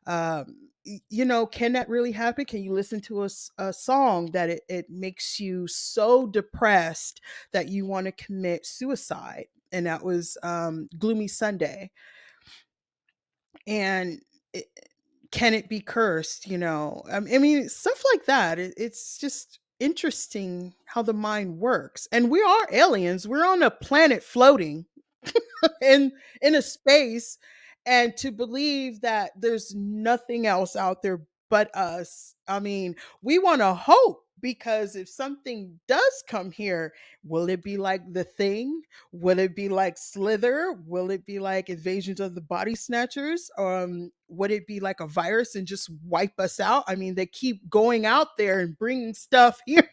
Can that really happen? Can you listen to a song that it makes you so depressed that you want to commit suicide? And that was Gloomy Sunday. And it, can it be cursed? I mean, stuff like that. It's just interesting how the mind works. And we are aliens. We're on a planet floating in a space, and to believe that there's nothing else out there but us. I mean, we want to hope, because if something does come here, will it be like The Thing? Will it be like Slither? Will it be like Invasions of the Body Snatchers? Would it be like a virus and just wipe us out? I mean, they keep going out there and bringing stuff here.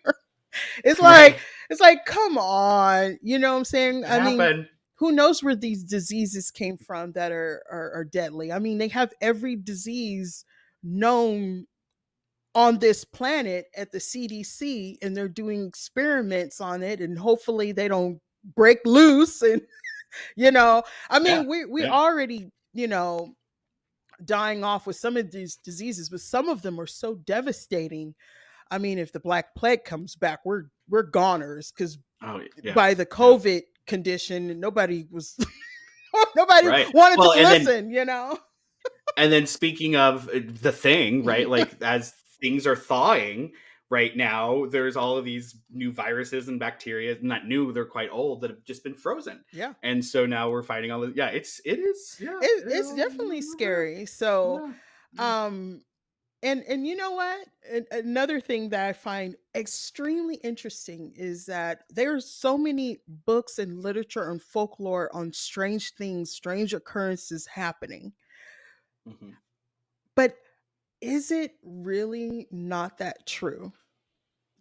It's like, Right. come on, you know what I'm saying? It I mean, happened. who knows where these diseases came from that are deadly? I mean, they have every disease known on this planet at the CDC, and they're doing experiments on it, and hopefully they don't break loose. And I Yeah. mean, we Yeah. already, dying off with some of these diseases, but some of them are so devastating. I mean, if the Black Plague comes back, we're goners, because Oh, yeah. by the Yeah. COVID condition, nobody was nobody Right. wanted Well, to listen. and then speaking of The Thing, right? Like, as things are thawing right now, there's all of these new viruses and bacteria. Not new; they're quite old, that have just been frozen. Yeah, And so now we're fighting all the. Yeah, it is. Yeah, it's definitely scary. So, Yeah. um, and you know what? Another thing that I find extremely interesting is that there's so many books and literature and folklore on strange things, strange occurrences happening. Mhm. But is it really not that true?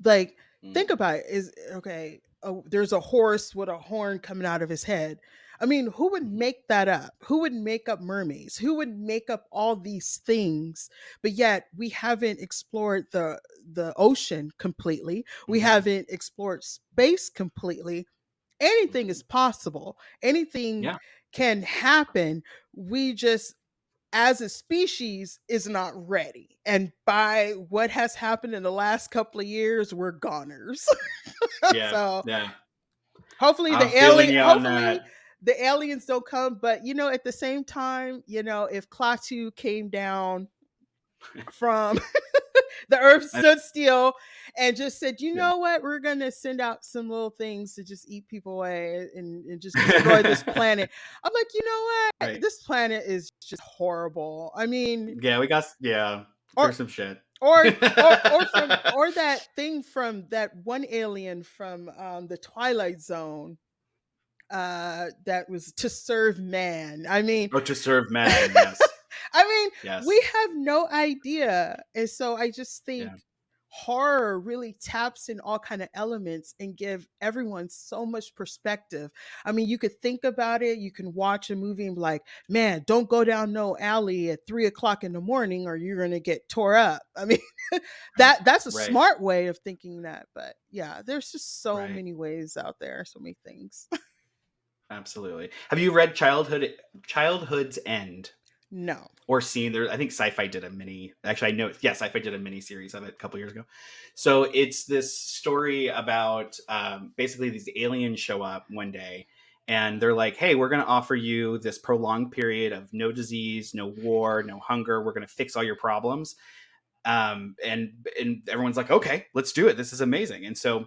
Like, Mm. think about it. Is okay. There's a horse with a horn coming out of his head. I mean, who would Mhm. make that up? Who would make up mermaids? Who would make up all these things? But yet we haven't explored the ocean completely. We Mhm. haven't explored space completely. Anything Mhm. is possible. Anything Yeah. can happen. We just, as a species, is not ready. And by what has happened in the last couple of years, we're goners. Yeah. So Yeah. hopefully I'm feeling you on hopefully that. the aliens don't come. But at the same time, if Klaatu came down from the earth, I- stood still and just said, you yeah. know what, we're gonna send out some little things to just eat people away and just destroy this planet. I'm like, you know what, Right. this planet is just horrible. I mean, Yeah, we got. Yeah, or there's some shit. or that thing from that one alien from the Twilight Zone, that was to serve man. I mean, Oh, to serve man. Yes. I mean, we Yes. have no idea. And so I just Yeah. think horror really taps in all kind of elements and give everyone so much perspective. I mean, you could think about it, you can watch a movie and be like, man, don't go down no alley at 3 o'clock in the morning or you're gonna get tore up. I mean, Right. that's a Right. smart way of thinking that. But yeah, there's just so Right. many ways out there, so many things. Absolutely. Have you read Childhood's End? No. Or seen there? I think Sci-Fi did a mini. Actually, I know. Yeah, Sci-Fi did a mini series of it a couple years ago. So it's this story about basically these aliens show up one day, and they're like, "Hey, we're going to offer you this prolonged period of no disease, no war, no hunger. We're going to fix all your problems." And everyone's like, "Okay, let's do it. This is amazing." And so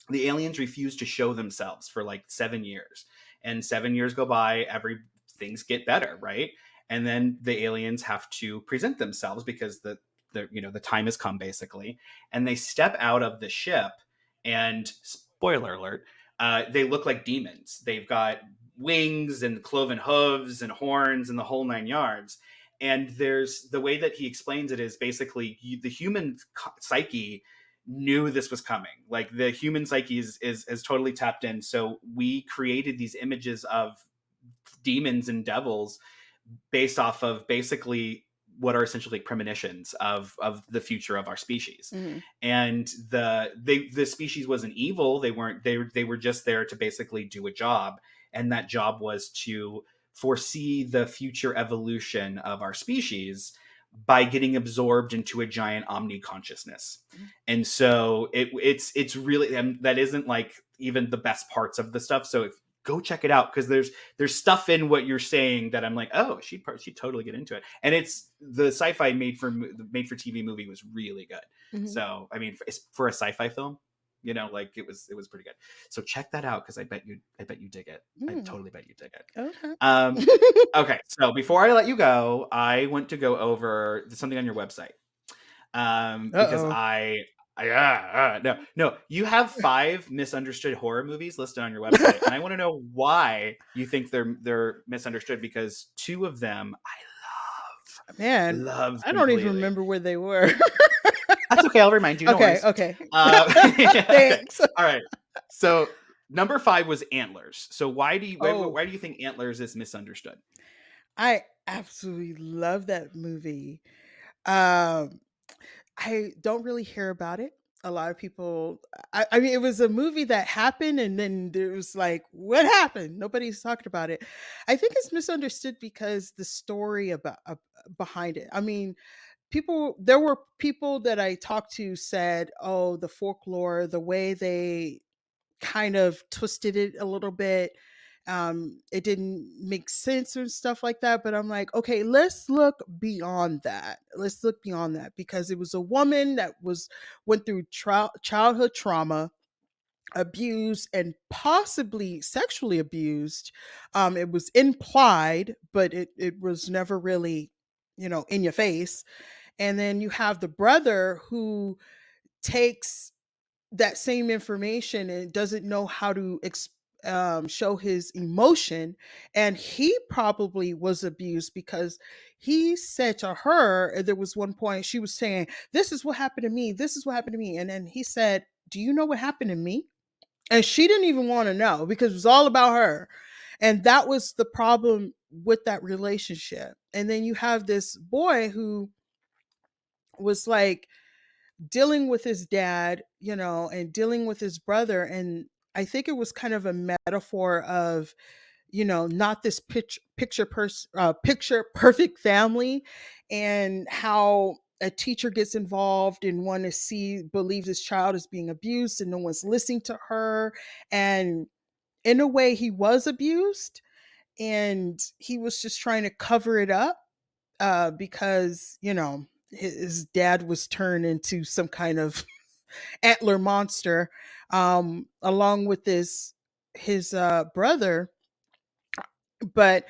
the aliens refuse to show themselves for like 7 years, and 7 years go by. Things get better, right? And then the aliens have to present themselves because the time has come, basically. And they step out of the ship, and spoiler alert, they look like demons. They've got wings and cloven hooves and horns and the whole 9 yards. And there's the way that he explains it is basically the human psyche knew this was coming. Like, the human psyche is totally tapped in. So we created these images of demons and devils based off of basically what are essentially premonitions of the future of our species. Mm-hmm. And the species wasn't evil. They were just there to basically do a job, and that job was to foresee the future evolution of our species by getting absorbed into a giant omni consciousness. And so it's really, and that isn't like even the best parts of the stuff. So go check it out, because there's stuff in what you're saying that I'm like, oh, she'd totally get into it. And it's the sci-fi made for TV movie was really good. Mm-hmm. So I mean, for a sci-fi film, you know, like it was pretty good. So check that out, because I bet you dig it. I totally bet you dig it. Okay. Okay, so before I let you go, I want to go over something on your website, because no, you have 5 misunderstood horror movies listed on your website, and I want to know why you think they're misunderstood, because 2 of them I Man, love I don't even completely. remember where they were. That's okay. I'll remind you. No Okay. worries. Okay. Thanks. All right. So number 5 was Antlers. So why do you think Antlers is misunderstood? I absolutely love that movie. Um, I don't really hear about it. A lot of people, I mean, it was a movie that happened, and then there was like, what happened? Nobody's talking about it. I think it's misunderstood because the story about behind it. I mean, there were people that I talked to said, oh, the folklore, the way they kind of twisted it a little bit, it didn't make sense and stuff like that. But I'm like, okay, let's look beyond that. Because it was a woman that went through childhood trauma, abused, and possibly sexually abused. It was implied, but it was never really, in your face. And then you have the brother who takes that same information and doesn't know how to show his emotion. And he probably was abused, because he said to her, there was one point she was saying, this is what happened to me. This is what happened to me. And then he said, do you know what happened to me? And she didn't even want to know, because it was all about her. And that was the problem with that relationship. And then you have this boy who was like dealing with his dad, and dealing with his brother. And I think it was kind of a metaphor of, not this picture perfect family, and how a teacher gets involved and believes his child is being abused, and no one's listening to her. And in a way, he was abused, and he was just trying to cover it up, because his dad was turned into some kind of antler monster, along with his brother. But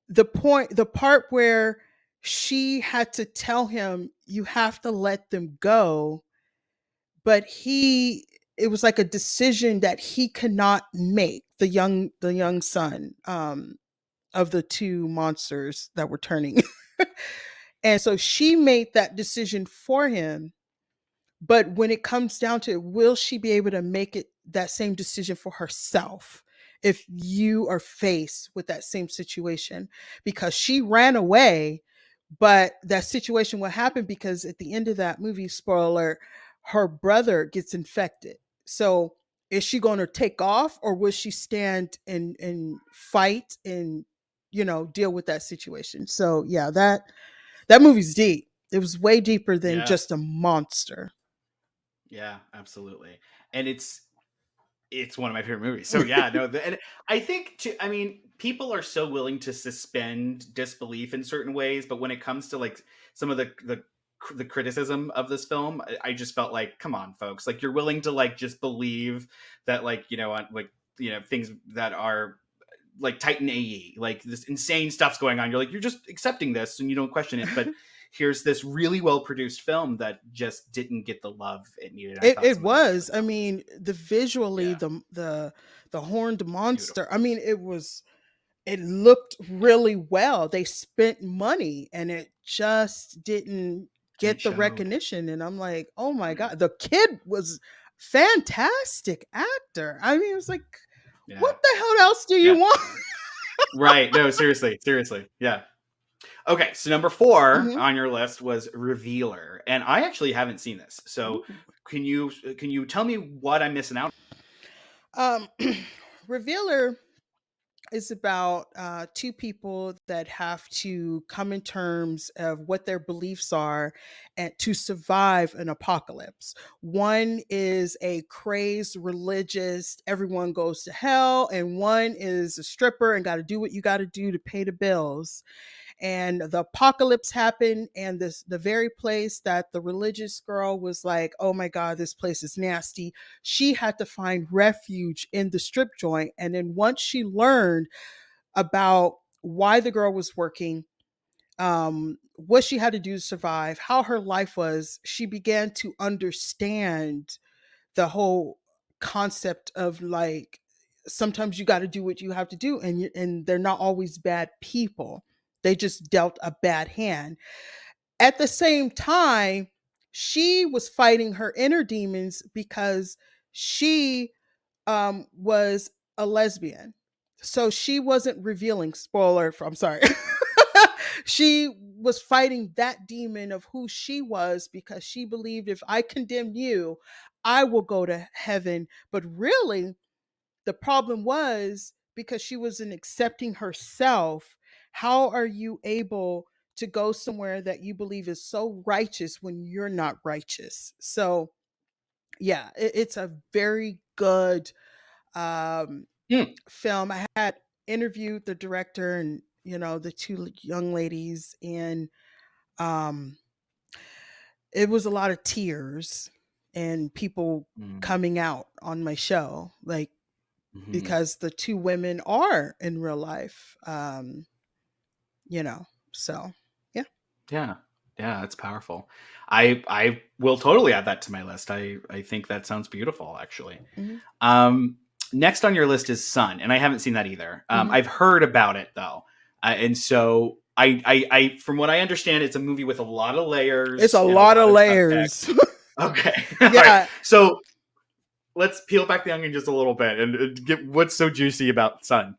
the part where she had to tell him, you have to let them go, but it was like a decision that he could not make, the young son, of the 2 monsters that were turning. And so she made that decision for him. But when it comes down to it, will she be able to make that same decision for herself if you are faced with that same situation? Because she ran away, but that situation will happen, because at the end of that movie, spoiler alert, her brother gets infected. So is she going to take off, or will she stand and fight and, deal with that situation? So yeah, that movie's deep. It was way deeper than just a monster. Yeah, absolutely. And it's one of my favorite movies. So yeah, no, and I think I mean, people are so willing to suspend disbelief in certain ways, but when it comes to like some of the criticism of this film, I just felt like, come on, folks, like you're willing to like just believe that, like, things that are like Titan AE, like this insane stuff's going on. You're like, you're just accepting this and you don't question it. But here's this really well produced film that just didn't get the love it needed. It was. I mean, visually, the horned monster. Beautiful. I mean, it looked really well. They spent money, and it just didn't get the recognition. And I'm like, oh my God, the kid was fantastic actor. I mean, it was like, what the hell else do you want? Right. No, seriously. Yeah. Okay, so number 4 Mhm. on your list was Revealer, and I actually haven't seen this. So Ooh. can you tell me what I'm missing out? Um, Revealer is about two people that have to come in terms of what their beliefs are and to survive an apocalypse. One is a crazed religious, everyone goes to hell, and one is a stripper and got to do what you got to do to pay the bills. And the apocalypse happened, and the very place that the religious girl was like, oh my god, this place is nasty, she had to find refuge in the strip joint. And then once she learned about why the girl was working, what she had to do to survive, how her life was, she began to understand the whole concept of like, sometimes you got to do what you have to do, and they're not always bad people. They just dealt a bad hand. At the same time, she was fighting her inner demons because she was a lesbian. So she wasn't revealing, spoiler, I'm sorry. She was fighting that demon of who she was because she believed, if I condemn you, I will go to heaven. But really, the problem was because she wasn't accepting herself. How are you able to go somewhere that you believe is so righteous when you're not righteous? So, yeah, it's a very good um, Hmm. film. I had interviewed the director and the two young ladies, and um, it was a lot of tears and people Mm, coming out on my show, like, mhm. because the two women are in real life, so yeah. Yeah. Yeah, that's powerful. I will totally add that to my list. I think that sounds beautiful, actually. Hmm. Um, Next on your list is Sun, and I haven't seen that either. Hmm. I've heard about it though, and so from what I understand, it's a movie with a lot of It's a layers and a lot lot of of subtext. layers. Okay, all right. Yeah. So let's peel back the onion just a little bit and get what's so juicy about Sun.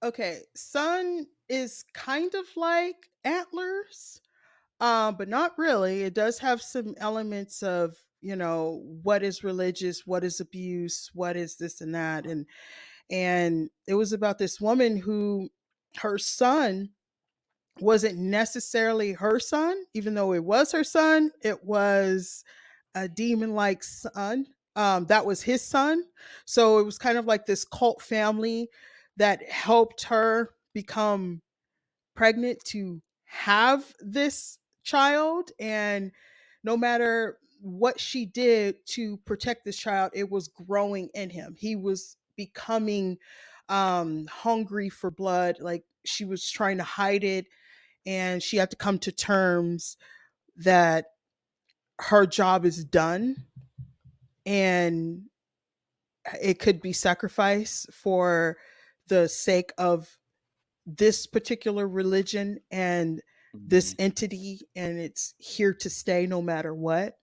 Okay, sun is kind of like antlers, but not really. It does have some elements of, what is religious, what is abuse, what is this and that. And it was about this woman who, her son wasn't necessarily her son, even though it was her son. It was a demon like son. That was his son. So it was kind of like this cult family that helped her become pregnant to have this child. And no matter what she did to protect this child, it was growing in him. He was becoming hungry for blood. Like, she was trying to hide it, and she had to come to terms that her job is done, and it could be sacrificed for the sake of this particular religion and this Mhm. entity, and it's here to stay no matter what.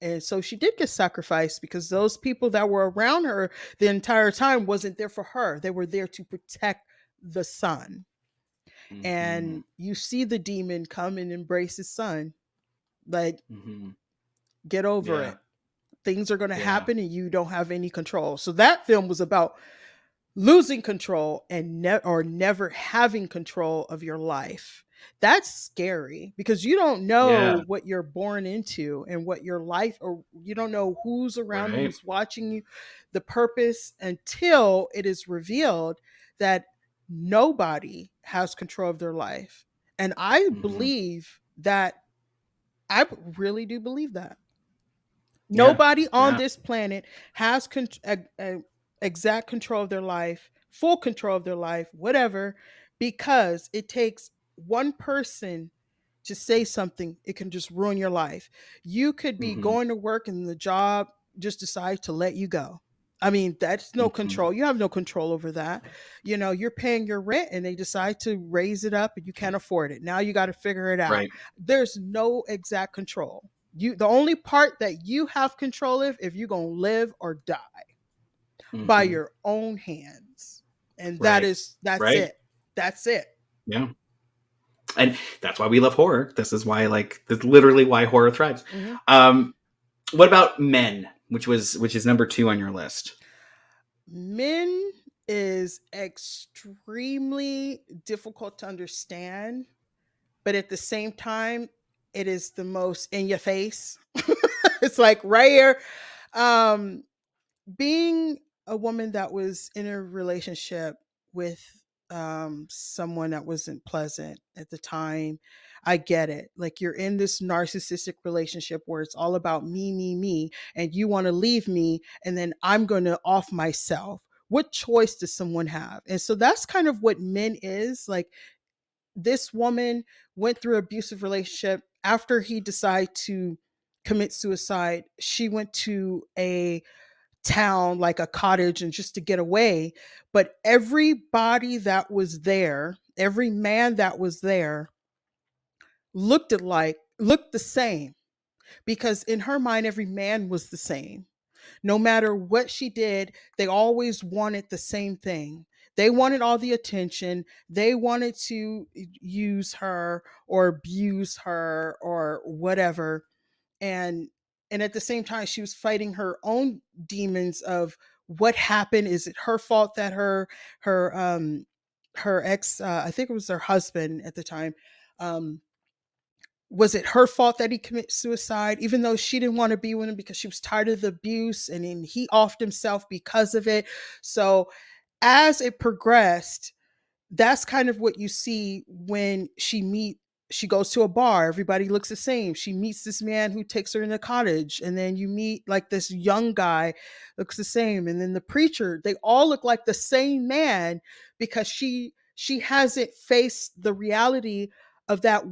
And so she did get sacrificed because those people that were around her the entire time wasn't there for her. They were there to protect the son. Mhm. And you see the demon come and embrace his son. Like, Mhm. get over Yeah. it. Things are going to Yeah. happen and you don't have any control. So that film was about losing control and or never having control of your life. That's scary because you don't Yeah. know what you're born into and what your life, or you don't know who's around you, Right. who's watching you, the purpose, until it is revealed that nobody has control of their life. And I Mhm. believe that, I really do believe that Yeah. nobody on Yeah. this planet has exact control of their life, full control of their life, whatever, because it takes one person to say something. It can just ruin your life. You could be Mhm. going to work and the job just decide to let you go. I mean, that's no Mhm. control. You have no control over that. You're paying your rent and they decide to raise it up and you can't afford it. Now you got to figure it out. Right. There's no exact control. The only part that you have control of, if you're going to live or die by Mhm. your own hands. And Right. that's Right. it. That's it. Yeah. And that's why we love horror. This is why, like, that's literally why horror thrives. What about Men, which is number 2 on your list? Men is extremely difficult to understand, but at the same time, it is the most in your face. It's like right here. Um, Being a woman that was in a relationship with someone that wasn't pleasant at the time, I get it. Like you're in this narcissistic relationship where it's all about me, and you want to leave me, and then I'm going to off myself. What choice does someone have? And so that's kind of what Men is. Like this woman went through an abusive relationship. After he decided to commit suicide, she went to a town, like a cottage, and just to get away. But everybody that was there, every man that was there, looked the same, because in her mind every man was the same. No matter what she did, they always wanted the same thing. They wanted all the attention. They wanted to use her or abuse her or whatever. And and at the same time she was fighting her own demons of what happened. Is it her fault that her ex, I think it was her husband at the time, um was it her fault that he committed suicide, even though she didn't want to be with him because she was tired of the abuse, and then he offed himself because of it. So as it progressed, that's kind of what you see when she goes to a bar, everybody looks the same. She meets this man who takes her in a cottage, and then you meet like this young guy, looks the same, and then the preacher, they all look like the same man, because she hasn't faced the reality of that.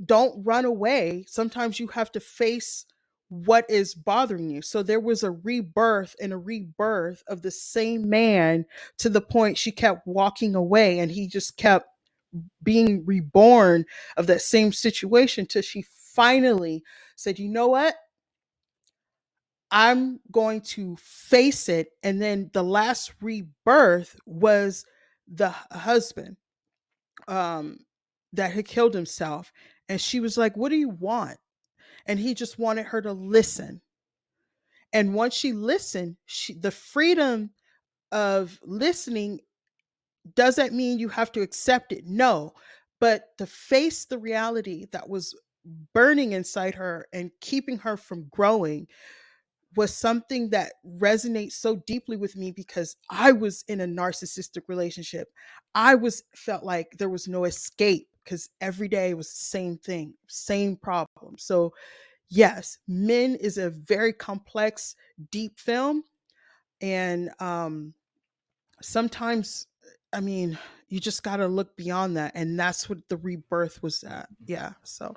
Don't run away. Sometimes you have to face what is bothering you. So there was a rebirth and a rebirth of the same man, to the point she kept walking away and he just kept being reborn of that same situation, till she finally said, you know what? I'm going to face it. And then the last rebirth was the husband, um, that had killed himself. And she was like, what do you want? And he just wanted her to listen. And once she listened, the freedom of listening doesn't mean you have to accept it. No, but to face the reality that was burning inside her and keeping her from growing was something that resonates so deeply with me, because I was in a narcissistic relationship. I was felt like there was no escape, because every day was the same thing, same problem. So yes, Men is a very complex, deep film. And sometimes, I mean, you just got to look beyond that. And that's what the rebirth was at. Yeah. So,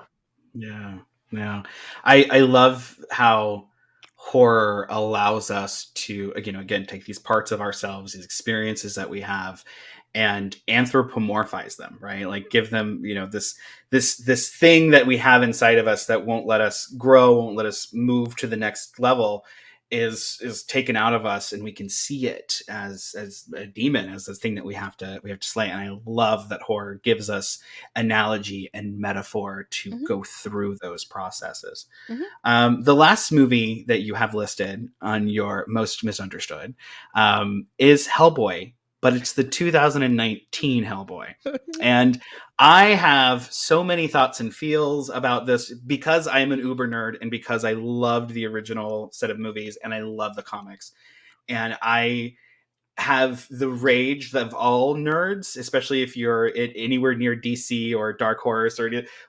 Yeah, yeah. I love how horror allows us to, again, take these parts of ourselves, these experiences that we have, and anthropomorphize them, right? Like give them, this thing that we have inside of us that won't let us grow, won't let us move to the next level, is taken out of us, and we can see it as a demon, as this thing that we have to slay. And I love that horror gives us analogy and metaphor to mhm, go through those processes. mhm. The last movie that you have listed on your most misunderstood is Hellboy, but it's the 2019 Hellboy. And I have so many thoughts and feels about this, because I am an uber nerd, and because I loved the original set of movies and I love the comics. And I have the rage of all nerds, especially if you're anywhere near DC or Dark Horse,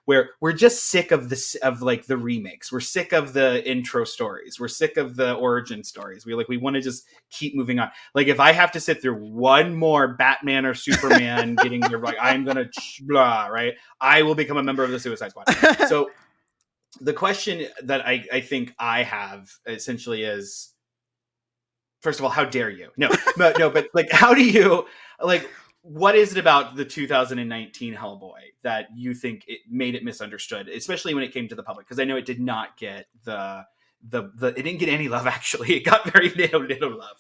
where we're just sick of this, of like the remakes. We're sick of the intro stories. We're sick of the origin stories. We want to just keep moving on. Like if I have to sit through one more Batman or Superman getting there, like I'm gonna blah, right? I will become a member of the Suicide Squad. So the question that I think I have essentially is, first of all, how dare you? But like, how do you, like, what is it about the 2019 Hellboy that you think it made it misunderstood, especially when it came to the public? Because I know it did not get it didn't get any love. Actually, it got very little love.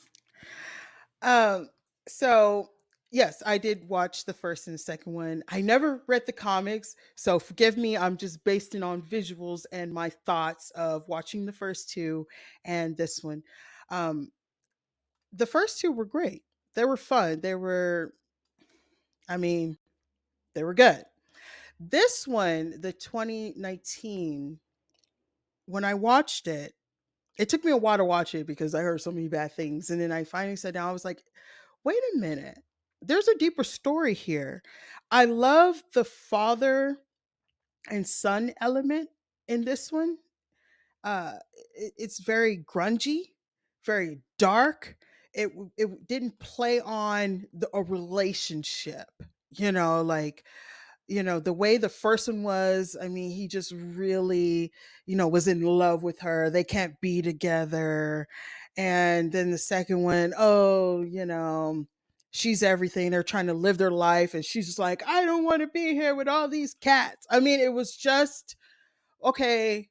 Um, so Yes, I did watch the first and the second one. I never read the comics, so forgive me. I'm just basing on visuals and my thoughts of watching the first two and this one. Um, the first two were great. They were fun. I mean, they were good. This one, the 2019, when I watched it, it took me a while to watch it because I heard so many bad things. And then I finally sat down. I was like, wait a minute. There's a deeper story here. I love the father and son element in this one. It's very grungy, very dark. It didn't play on a relationship, like the way the first one was. I mean, he just really, was in love with her. They can't be together. And then the second one, oh, she's everything. They're trying to live their life. And she's just like, I don't want to be here with all these cats. I mean, it was just, okay,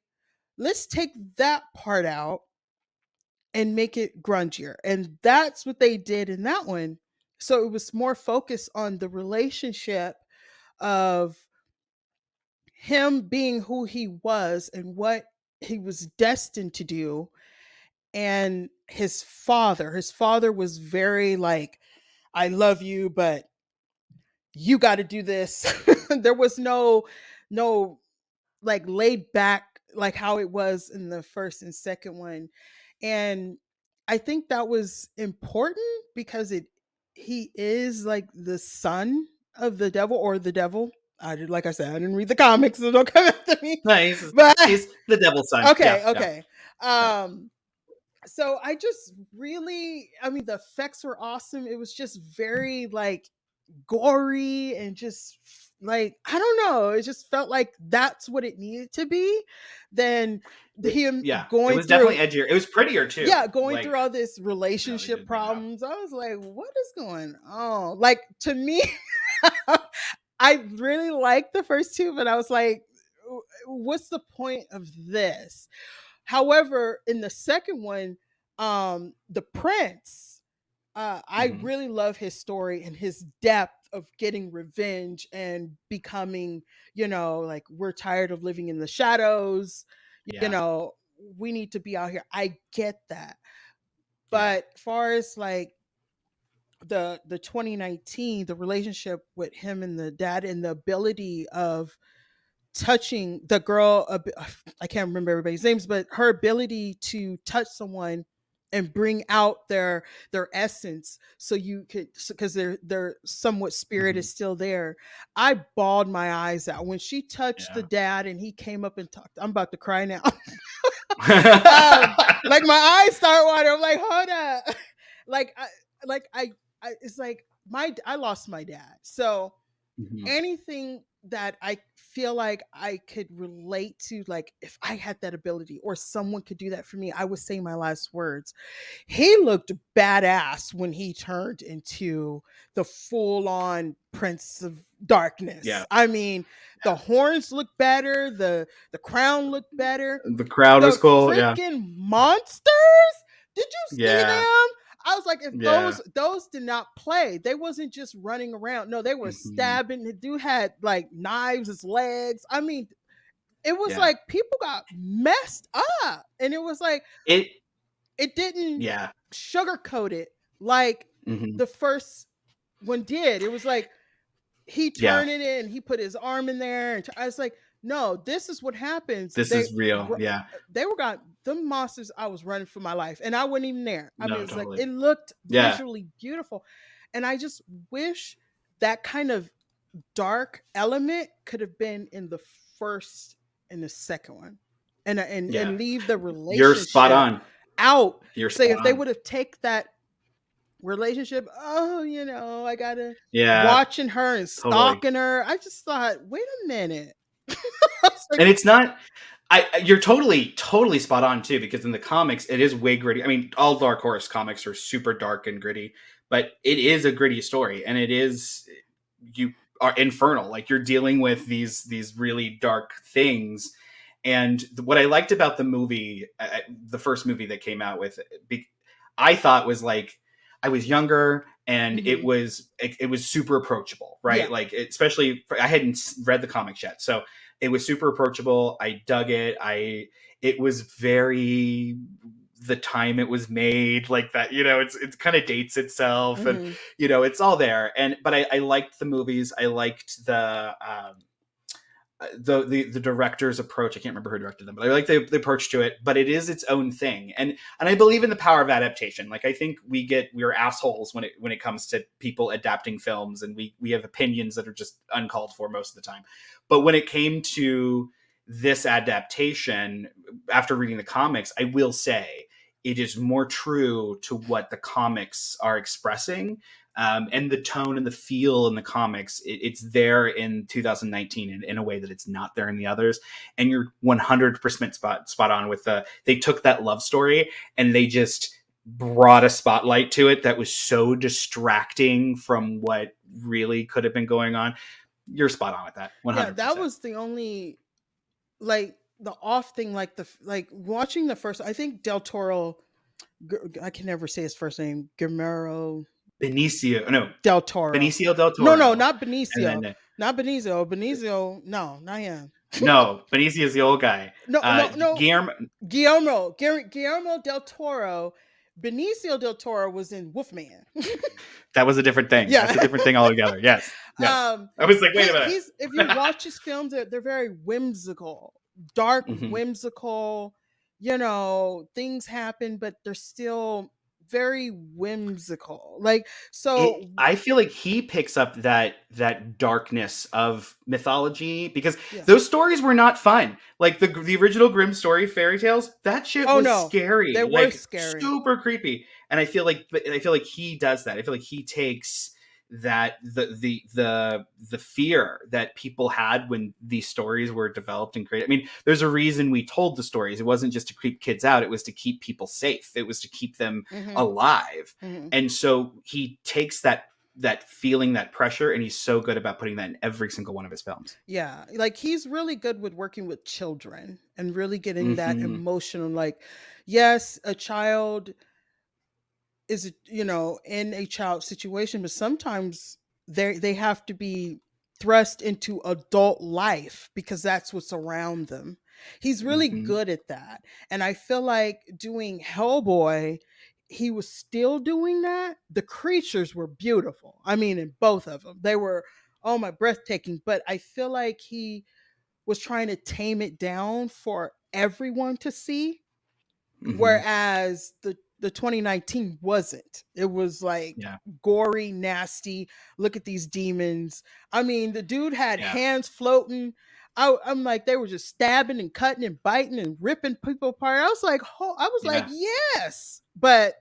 let's take that part out and make it grungier. And that's what they did in that one. So it was more focused on the relationship of him being who he was and what he was destined to do. And his father was very like, I love you, but you got to do this. There was no like laid back like how it was in the first and second one. And I think that was important because he is like the son of the devil, or the devil. Like I said, I didn't read the comics, so don't come after me. No, But he's the devil's son. okay, Yeah, okay. So I just really, I mean, the effects were awesome. It was just very like gory and just like, I don't know, it just felt like that's what it needed to be. Then him yeah. It going was through, definitely edgier. It was prettier too. yeah, going Like, through all this no, they relationship did a good job. problems. I was like, what is going on? Like, to me, I really liked the first two, but I was like, what's the point of this? However, in the second one, the prince, I Mhm. really love his story and his depth of getting revenge and becoming, like, we're tired of living in the shadows, you Yeah, know, we need to be out here. I get that. yeah, But far as like the 2019, the relationship with him and the dad and the ability of touching the girl, I can't remember everybody's names, but her ability to touch someone and bring out their essence, so you could, because their somewhat spirit mhm, is still there. I bawled my eyes out when she touched the yeah. dad and he came up and talked. I'm about to cry now. Like my eyes start watering. I'm like, hold up. like I like I it's like I lost my dad. So Mhm. anything that I feel like I could relate to, like if I had that ability or someone could do that for me, I would say my last words. He looked badass when he turned into the full on Prince of Darkness. Yeah, I mean, the horns look better, the crown looked better. the crowd was The cool. Yeah, freaking monsters, did you see yeah, them? I was like, if yeah. those did not play, they wasn't just running around. No, they were Mhm. stabbing. The dude had like knives as legs. I mean, it was Yeah. like people got messed up. And it was like, It. it didn't Yeah. sugarcoat it like Mhm. the first one did. It was like he Yeah. turned it in, he put his arm in there, and I was like, no, this is what happens. This is real. Ru- Yeah. they were got the monsters. I was running for my life, and I wasn't even there. I mean, No, it's like totally. it looked Yeah. visually beautiful, and I just wish that kind of dark element could have been in the first and the second one, and Yeah. leave the You're spot relationship on. out. You're Say spot if they on. would have take that relationship, oh, I gotta Yeah. watching her and Totally. stalking her. I just thought, wait a minute. I was like, And it's not. You're totally spot on too, because in the comics it is way gritty. I mean, all Dark Horse comics are super dark and gritty, but it is a gritty story, and it is, you are infernal. Like, you're dealing with these really dark things. And what I liked about the movie, the first movie that came out with, I thought was like, I was younger, and Mhm. it was super approachable, right? Yeah. Like especially I hadn't read the comics yet, so it was super approachable. I dug it. It was very the time it was made, like that. It's kind of dates itself, and Mhm. it's all there. And but I liked the movies. I liked the director's approach. I can't remember who directed them, but I like the approach to it. But it is its own thing, and I believe in the power of adaptation. Like I think we're assholes when it comes to people adapting films, and we have opinions that are just uncalled for most of the time. But when it came to this adaptation, after reading the comics, I will say it is more true to what the comics are expressing, and the tone and the feel in the comics. It's there in 2019 in a way that it's not there in the others. And you're 100% spot on with they took that love story and they just brought a spotlight to it that was so distracting from what really could have been going on. You're spot on with that. 100%. Yeah, that was the only like the off thing, like watching the first. I think Del Toro. I can never say his first name. Guillermo Benicio, no, Del Toro. Benicio del No, Toro. not And Benicio. then Not Benicio. Benicio. No, not him. no, Benicio is the old guy. No. Guillermo. Guillermo del Toro. Benicio del Toro was in Wolfman. That was a different thing. Yeah. That's a different thing altogether. Yes. Yes. I was like, wait a minute. If you watch his films, they're very whimsical, dark, Mhm. whimsical. Things happen, but they're still very whimsical. Like so. I feel like he picks up that darkness of mythology because Yeah. those stories were not fun. Like the original Grimm story fairy tales, that shit was scary. They were scary, super creepy. And I feel like he does that. I feel like he takes that the fear that people had when these stories were developed and created. I mean, there's a reason we told the stories. It wasn't just to creep kids out. It was to keep people safe. It was to keep them alive. And so he takes that feeling, that pressure, and he's so good about putting that in every single one of his films. Yeah, like he's really good with working with children and really getting that emotional. Like, yes, a child is in a child situation, but sometimes they have to be thrust into adult life because that's what's around them. He's really good at that, and I feel like doing Hellboy, he was still doing that. The creatures were beautiful. I mean, in both of them, they were breathtaking. But I feel like he was trying to tame it down for everyone to see. Whereas the 2019 wasn't. It was like gory, nasty. Look at these demons. I mean, the dude had hands floating. I'm like, they were just stabbing and cutting and biting and ripping people apart. I was like, like, yes, but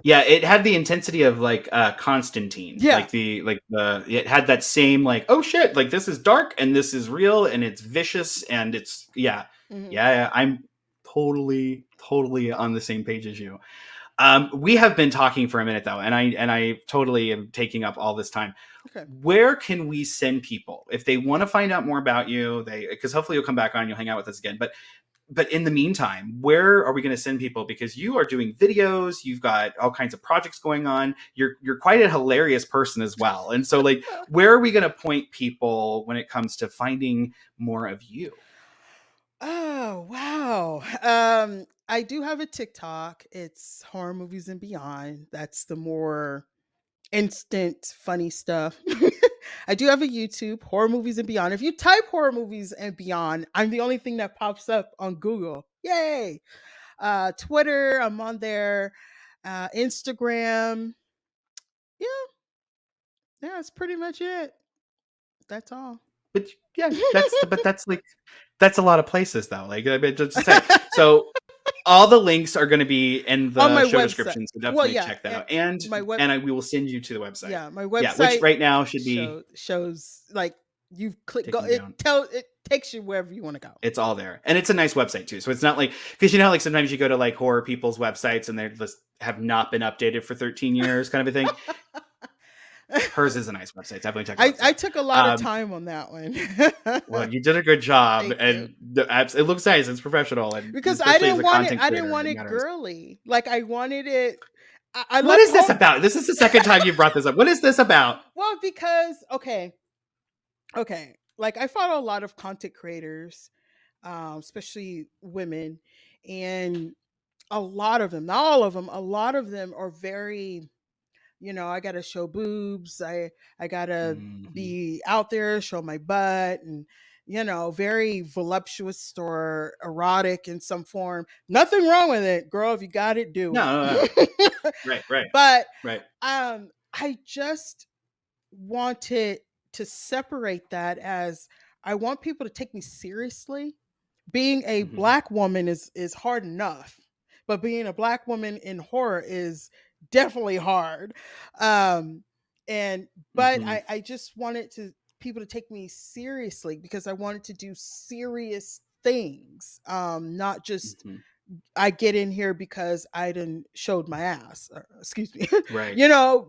it had the intensity of like Constantine. Yeah. It had that same like, oh shit, like this is dark and this is real and it's vicious and it's I'm totally on the same page as you. We have been talking for a minute though, and I totally am taking up all this time. Okay. Where can we send people if they want to find out more about you? Because hopefully you'll come back on, you'll hang out with us again. But in the meantime, where are we going to send people? Because you are doing videos, you've got all kinds of projects going on. You're quite a hilarious person as well. And so, like, where are we going to point people when it comes to finding more of you? Oh, wow. I do have a TikTok. It's Horror Movies and Beyond. That's the more instant funny stuff. I do have a YouTube, Horror Movies and Beyond. If you type Horror Movies and Beyond, I'm the only thing that pops up on Google. Yay. Twitter, I'm on there. Instagram. Yeah. That's pretty much it. That's all. But that's a lot of places though. Like, I mean, just to say. So all the links are going to be in the On my show website. description, so definitely check that out. And we will send you to the website. Yeah, my website, which right now should be shows like you click go. taken It takes you wherever you want to go. It's all there, and it's a nice website too. So it's not like, because like sometimes you go to like horror people's websites and they just have not been updated for 13 years, kind of a thing. Hers is a nice website. Definitely check it out. I took a lot of time on that one. Well, you did a good job, and it looks nice. It's professional, and because I didn't want it girly. Like I wanted it. I What love is this about? This is the second time you brought this up. What is this about? Well, because okay, like I follow a lot of content creators, especially women, and a lot of them, not all of them, a lot of them are very, I gotta show boobs, I gotta Mhm. be out there, show my butt, and very voluptuous or erotic in some form. Nothing wrong with it, girl. If you got it, do No, no, no. it. Right, right, But right. I just wanted to separate that, as I want people to take me seriously. Being a Mhm. black woman is hard enough, but being a black woman in horror is definitely hard. Um and but Mhm. I just wanted to people to take me seriously, because I wanted to do serious things, not just Mhm. I get in here because I didn't showed my ass. Excuse me. Right.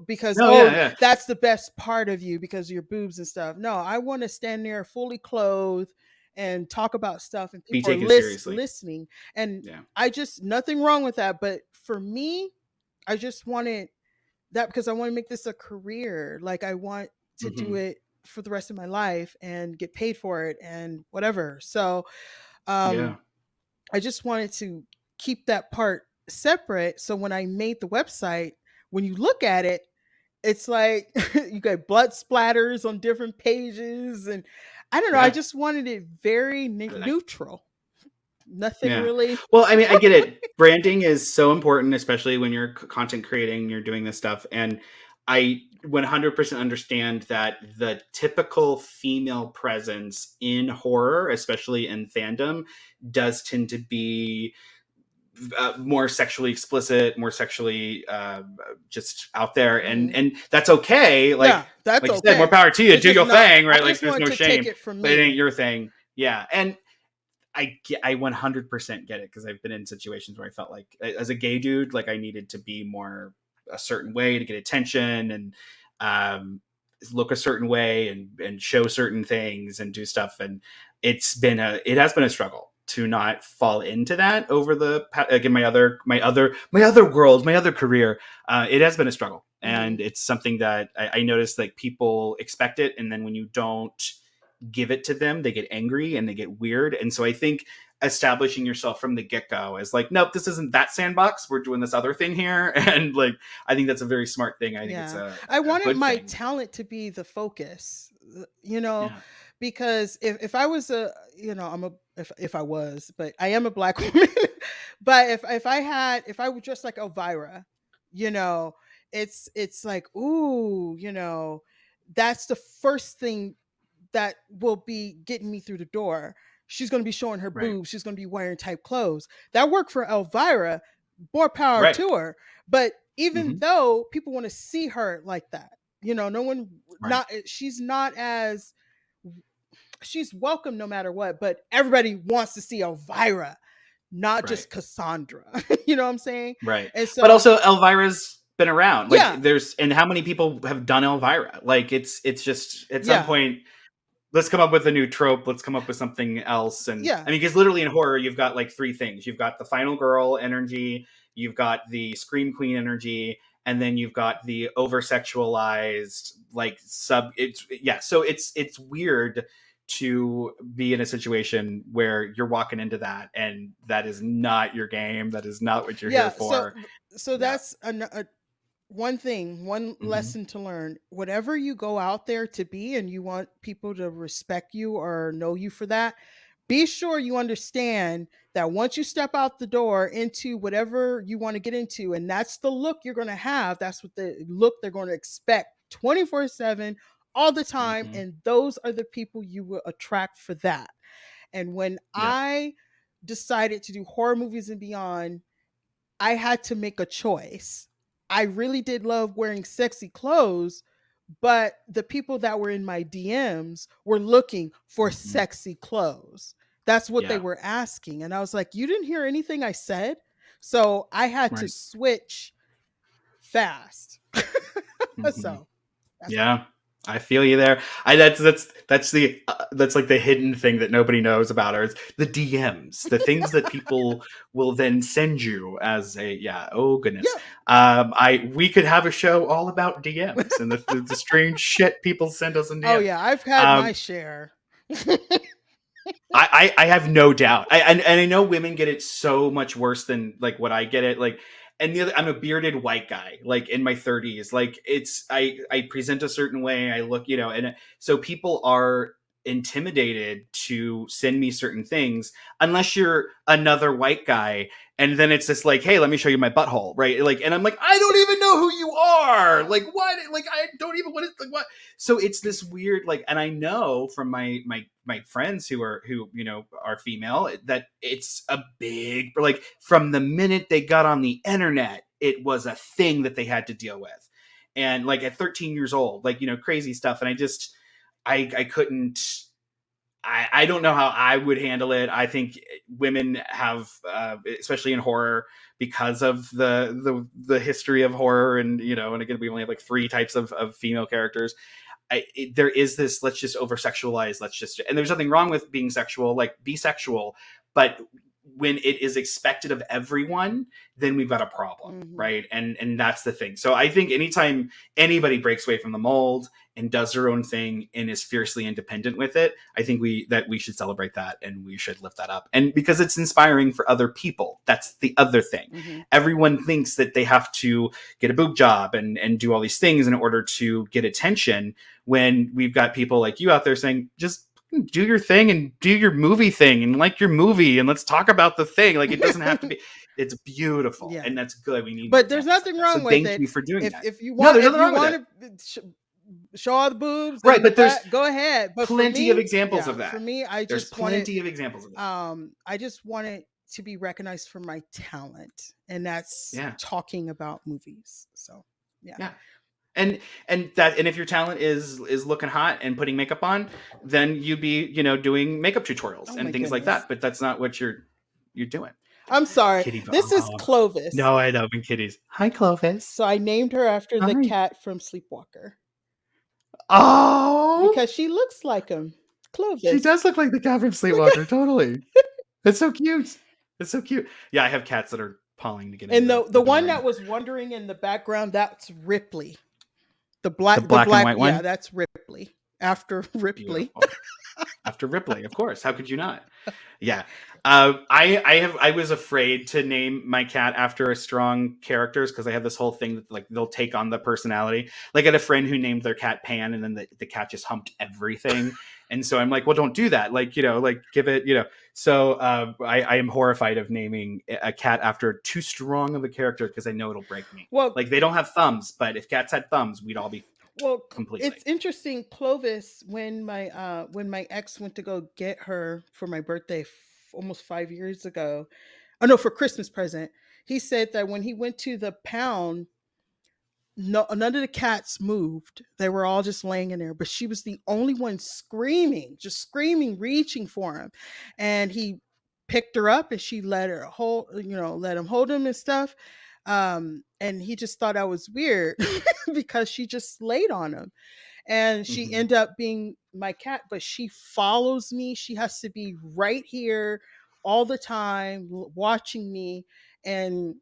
Because No, yeah, yeah. that's the best part of you because of your boobs and stuff. No, I want to stand there fully clothed and talk about stuff, and Be people are taken seriously. listening. And Yeah. I just nothing wrong with that. But for me, I just wanted that because I want to make this a career. Like I want to do Mhm. it for the rest of my life and get paid for it and whatever. So um Yeah. I just wanted to keep that part separate. So when I made the website, when you look at it, it's like you got blood splatters on different pages. And I don't know, I Yeah. just wanted it very neutral. Nothing Yeah. really. Well, I mean, I get it. Branding is so important, especially when you're content creating, you're doing this stuff. And I 100% understand that the typical female presence in horror, especially in fandom, does tend to be more sexually explicit, more sexually just out there, Mhm. and that's okay. Yeah, that's Like you said, more okay. power to you. It's Do just your not, thing, I right? Like just there's wanted no to take shame, it from but it ain't me. your thing. Yeah, and I 100% get it because I've been in situations where I felt like as a gay dude, like I needed to be more a certain way to get attention and um, look a certain way and show certain things and do stuff. And it has been a struggle to not fall into that over the like in my other world, my other career. It has been a struggle, and Mhm. it's something that I noticed like people expect it, and then when you don't give it to them, they get angry and they get weird. And so I think establishing yourself from the get-go as like, nope, this isn't that sandbox, we're doing this other thing here. And like I think that's a very smart thing. I think it's Yeah. a, I a wanted good my thing. talent to be the focus, you know, Yeah. because if I was I'm a, if I was, but I am a black woman, but if I were just like Elvira, you know, it's like, ooh, that's the first thing that will be getting me through the door. She's going to be showing her Right. boobs. She's going to be wearing tight clothes. That worked for Elvira. More power Right. to her. But even Hmm. though people want to see her like that, no one, Right. she's not as, she's welcome no matter what, but everybody wants to see Elvira, not Right. just Cassandra. You know what I'm saying? Right. And But so, also Elvira's been around. yeah, Like there's and how many people have done Elvira? Like it's just at some yeah, point let's come up with a new trope. Let's come up with something else. And yeah, I mean, because literally in horror, you've got like three things. You've got the final girl energy, you've got the scream queen energy, and then you've got the over sexualized like sub. It's yeah. So it's weird to be in a situation where you're walking into that and that is not your game. That is not what you're here yeah. So, for. Yeah. that's one thing, one Hmm. lesson to learn. Whatever you go out there to be and you want people to respect you or know you for that, be sure you understand that once you step out the door into whatever you want to get into, and that's the look you're going to have, that's what the look they're going to expect 24/7 all the time. Hmm. And those are the people you will attract for that. And when Yeah. I decided to do horror movies and beyond, I had to make a choice. I really did love wearing sexy clothes, but the people that were in my DMs were looking for Hmm. sexy clothes. That's what they Yeah. were asking. And I was like, you didn't hear anything I said? So I had to Right. switch fast. Hmm. So that's Yeah. I feel you there. That's like the hidden thing that nobody knows about, or it's the DMs, the things that people will then send you as a Oh goodness. Yeah. We could have a show all about DMs and the strange shit people send us in Oh DMs. yeah, I've had my share. I have no doubt. And I know women get it so much worse than like what I get it. Like, and the other, I'm a bearded white guy, like in my 30s. Like I present a certain way. I look, and so people are intimidated to send me certain things unless you're another white guy. And then it's just like, hey, let me show you my butthole, right? Like, and I'm like, I don't even know who you are. Like, what? Like, I don't even what is like what? So it's this weird, like, and I know from my friends who are female that it's a big, like, from the minute they got on the internet, it was a thing that they had to deal with. And like at 13 years old, like, crazy stuff. And I couldn't, I don't know how I would handle it. I think women have, especially in horror, because of the history of horror, and and again, we only have like 3 types of female characters. There is this, let's just over sexualize, and there's nothing wrong with being sexual, like be sexual, but when it is expected of everyone, then we've got a problem, right? And that's the thing. So I think anytime anybody breaks away from the mold and does their own thing and is fiercely independent with it, I think we should celebrate that, and we should lift that up. And because it's inspiring for other people. That's the other thing. Everyone thinks that they have to get a boob job and do all these things in order to get attention, when we've got people like you out there saying, just do your thing and do your movie thing and like your movie, and let's talk about the thing. Like, it doesn't have to be. It's beautiful, and that's good. We need, but there's nothing wrong so with thank it. you for doing that. If you want, no, there's nothing wrong with to show all the boobs, right? But there's go ahead. But plenty of examples of that. For me, there's plenty of examples of that. I just wanted to be recognized for my talent, and that's talking about movies. So yeah. And if your talent is looking hot and putting makeup on, then you'd be doing makeup tutorials and things like that. But that's not what you're doing. I'm sorry. This is Clovis. No, I know. I'm kitties. Hi, Clovis. So I named her after the cat from Sleepwalker. Oh, because she looks like him. Clovis. She does look like the cat from Sleepwalker. Totally. It's so cute. It's so cute. Yeah, I have cats that are pawing to get in. And the one that was wandering in the background, that's Ripley. The black and white one? Yeah, that's Ripley. After Ripley. After Ripley, of course. How could you not? Yeah. I was afraid to name my cat after a strong characters, because I have this whole thing that, like, they'll take on the personality. Like, I had a friend who named their cat Pan, and then the cat just humped everything. And so I'm like, well, don't do that. Like, give it, So I am horrified of naming a cat after too strong of a character, because I know it'll break me. Well, like, they don't have thumbs, but if cats had thumbs, we'd all be completely. It's interesting. Clovis, when my ex went to go get her for my birthday almost 5 years ago, for Christmas present, he said that when he went to the pound, none of the cats moved. They were all just laying in there, but she was the only one screaming, reaching for him. And he picked her up, and she let him hold him and stuff. And he just thought I was weird because she just laid on him. And she ended up being my cat, but she follows me. She has to be right here all the time, watching me. And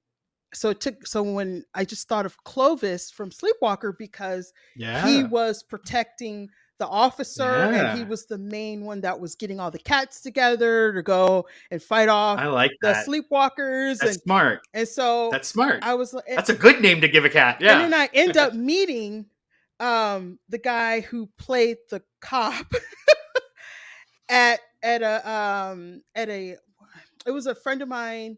so when I just thought of Clovis from Sleepwalker, because he was protecting the officer, and he was the main one that was getting all the cats together to go and fight off the Sleepwalkers. That's smart. And so that's smart. I was that's a good name to give a cat. Yeah. And then I end up meeting the guy who played the cop at a it was a friend of mine,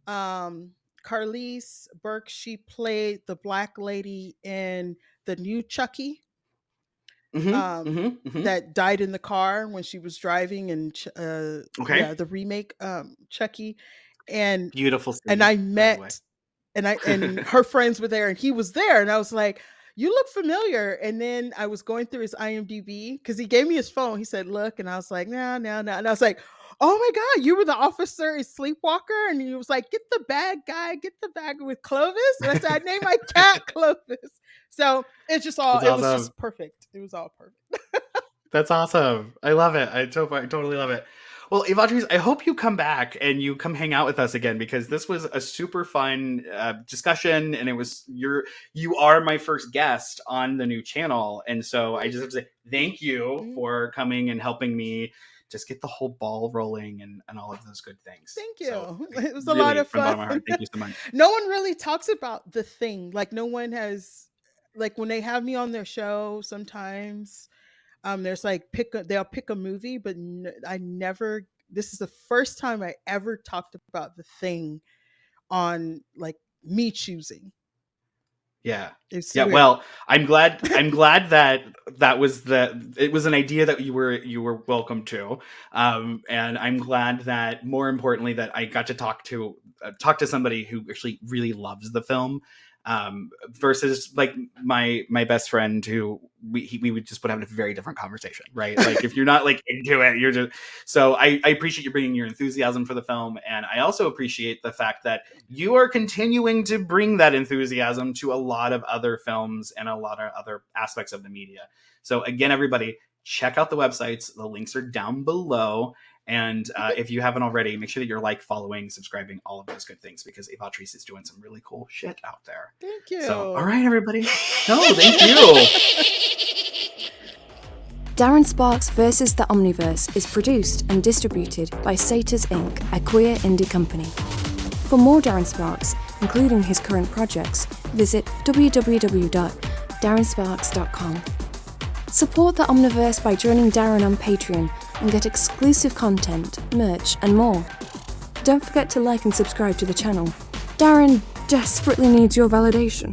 Carlise Burke. She played the black lady in the new Chucky. That died in the car when she was driving, and the remake Chucky. And beautiful scene, and I met and her friends were there, and he was there, and I was like, you look familiar. And then I was going through his IMDb, because he gave me his phone. He said, look, and I was like, no. And I was like, oh my God, you were the officer in Sleepwalker? And he was like, get the bag, guy, get the bag with Clovis. And I said, I named my cat Clovis. So it's just all, That's it was awesome. just perfect. It was all perfect. That's awesome. I love it. I totally love it. Well, Ivotres, I hope you come back and you come hang out with us again, because this was a super fun discussion, and you are my first guest on the new channel, and so I just have to say thank you for coming and helping me just get the whole ball rolling and all of those good things. Thank you. So, It was a really, lot of from the bottom of my fun. heart, thank you so much. No one really talks about The Thing. Like, no one has, like, when they have me on their show sometimes, there's like they'll pick a movie, but I never, this is the first time I ever talked about The Thing on like me choosing. Yeah. It's Yeah. weird. Well, I'm glad that it was an idea that you were welcome to. And I'm glad that, more importantly, that I got to talk to somebody who actually really loves the film. Versus like my best friend who we would have a very different conversation, right? Like, if you're not like into it, you're just, so I appreciate you bringing your enthusiasm for the film. And I also appreciate the fact that you are continuing to bring that enthusiasm to a lot of other films and a lot of other aspects of the media. So again, everybody, check out the websites. The links are down below. And if you haven't already, make sure that you're following, subscribing, all of those good things, because Ivotres is doing some really cool shit out there. Thank you. So, all right, everybody. No, thank you. Darren Sparks vs. the Omniverse is produced and distributed by Satyrs Inc., a queer indie company. For more Darren Sparks, including his current projects, visit www.darrensparks.com. Support the Omniverse by joining Darren on Patreon and get exclusive content, merch, and more. Don't forget to like and subscribe to the channel. Darren desperately needs your validation.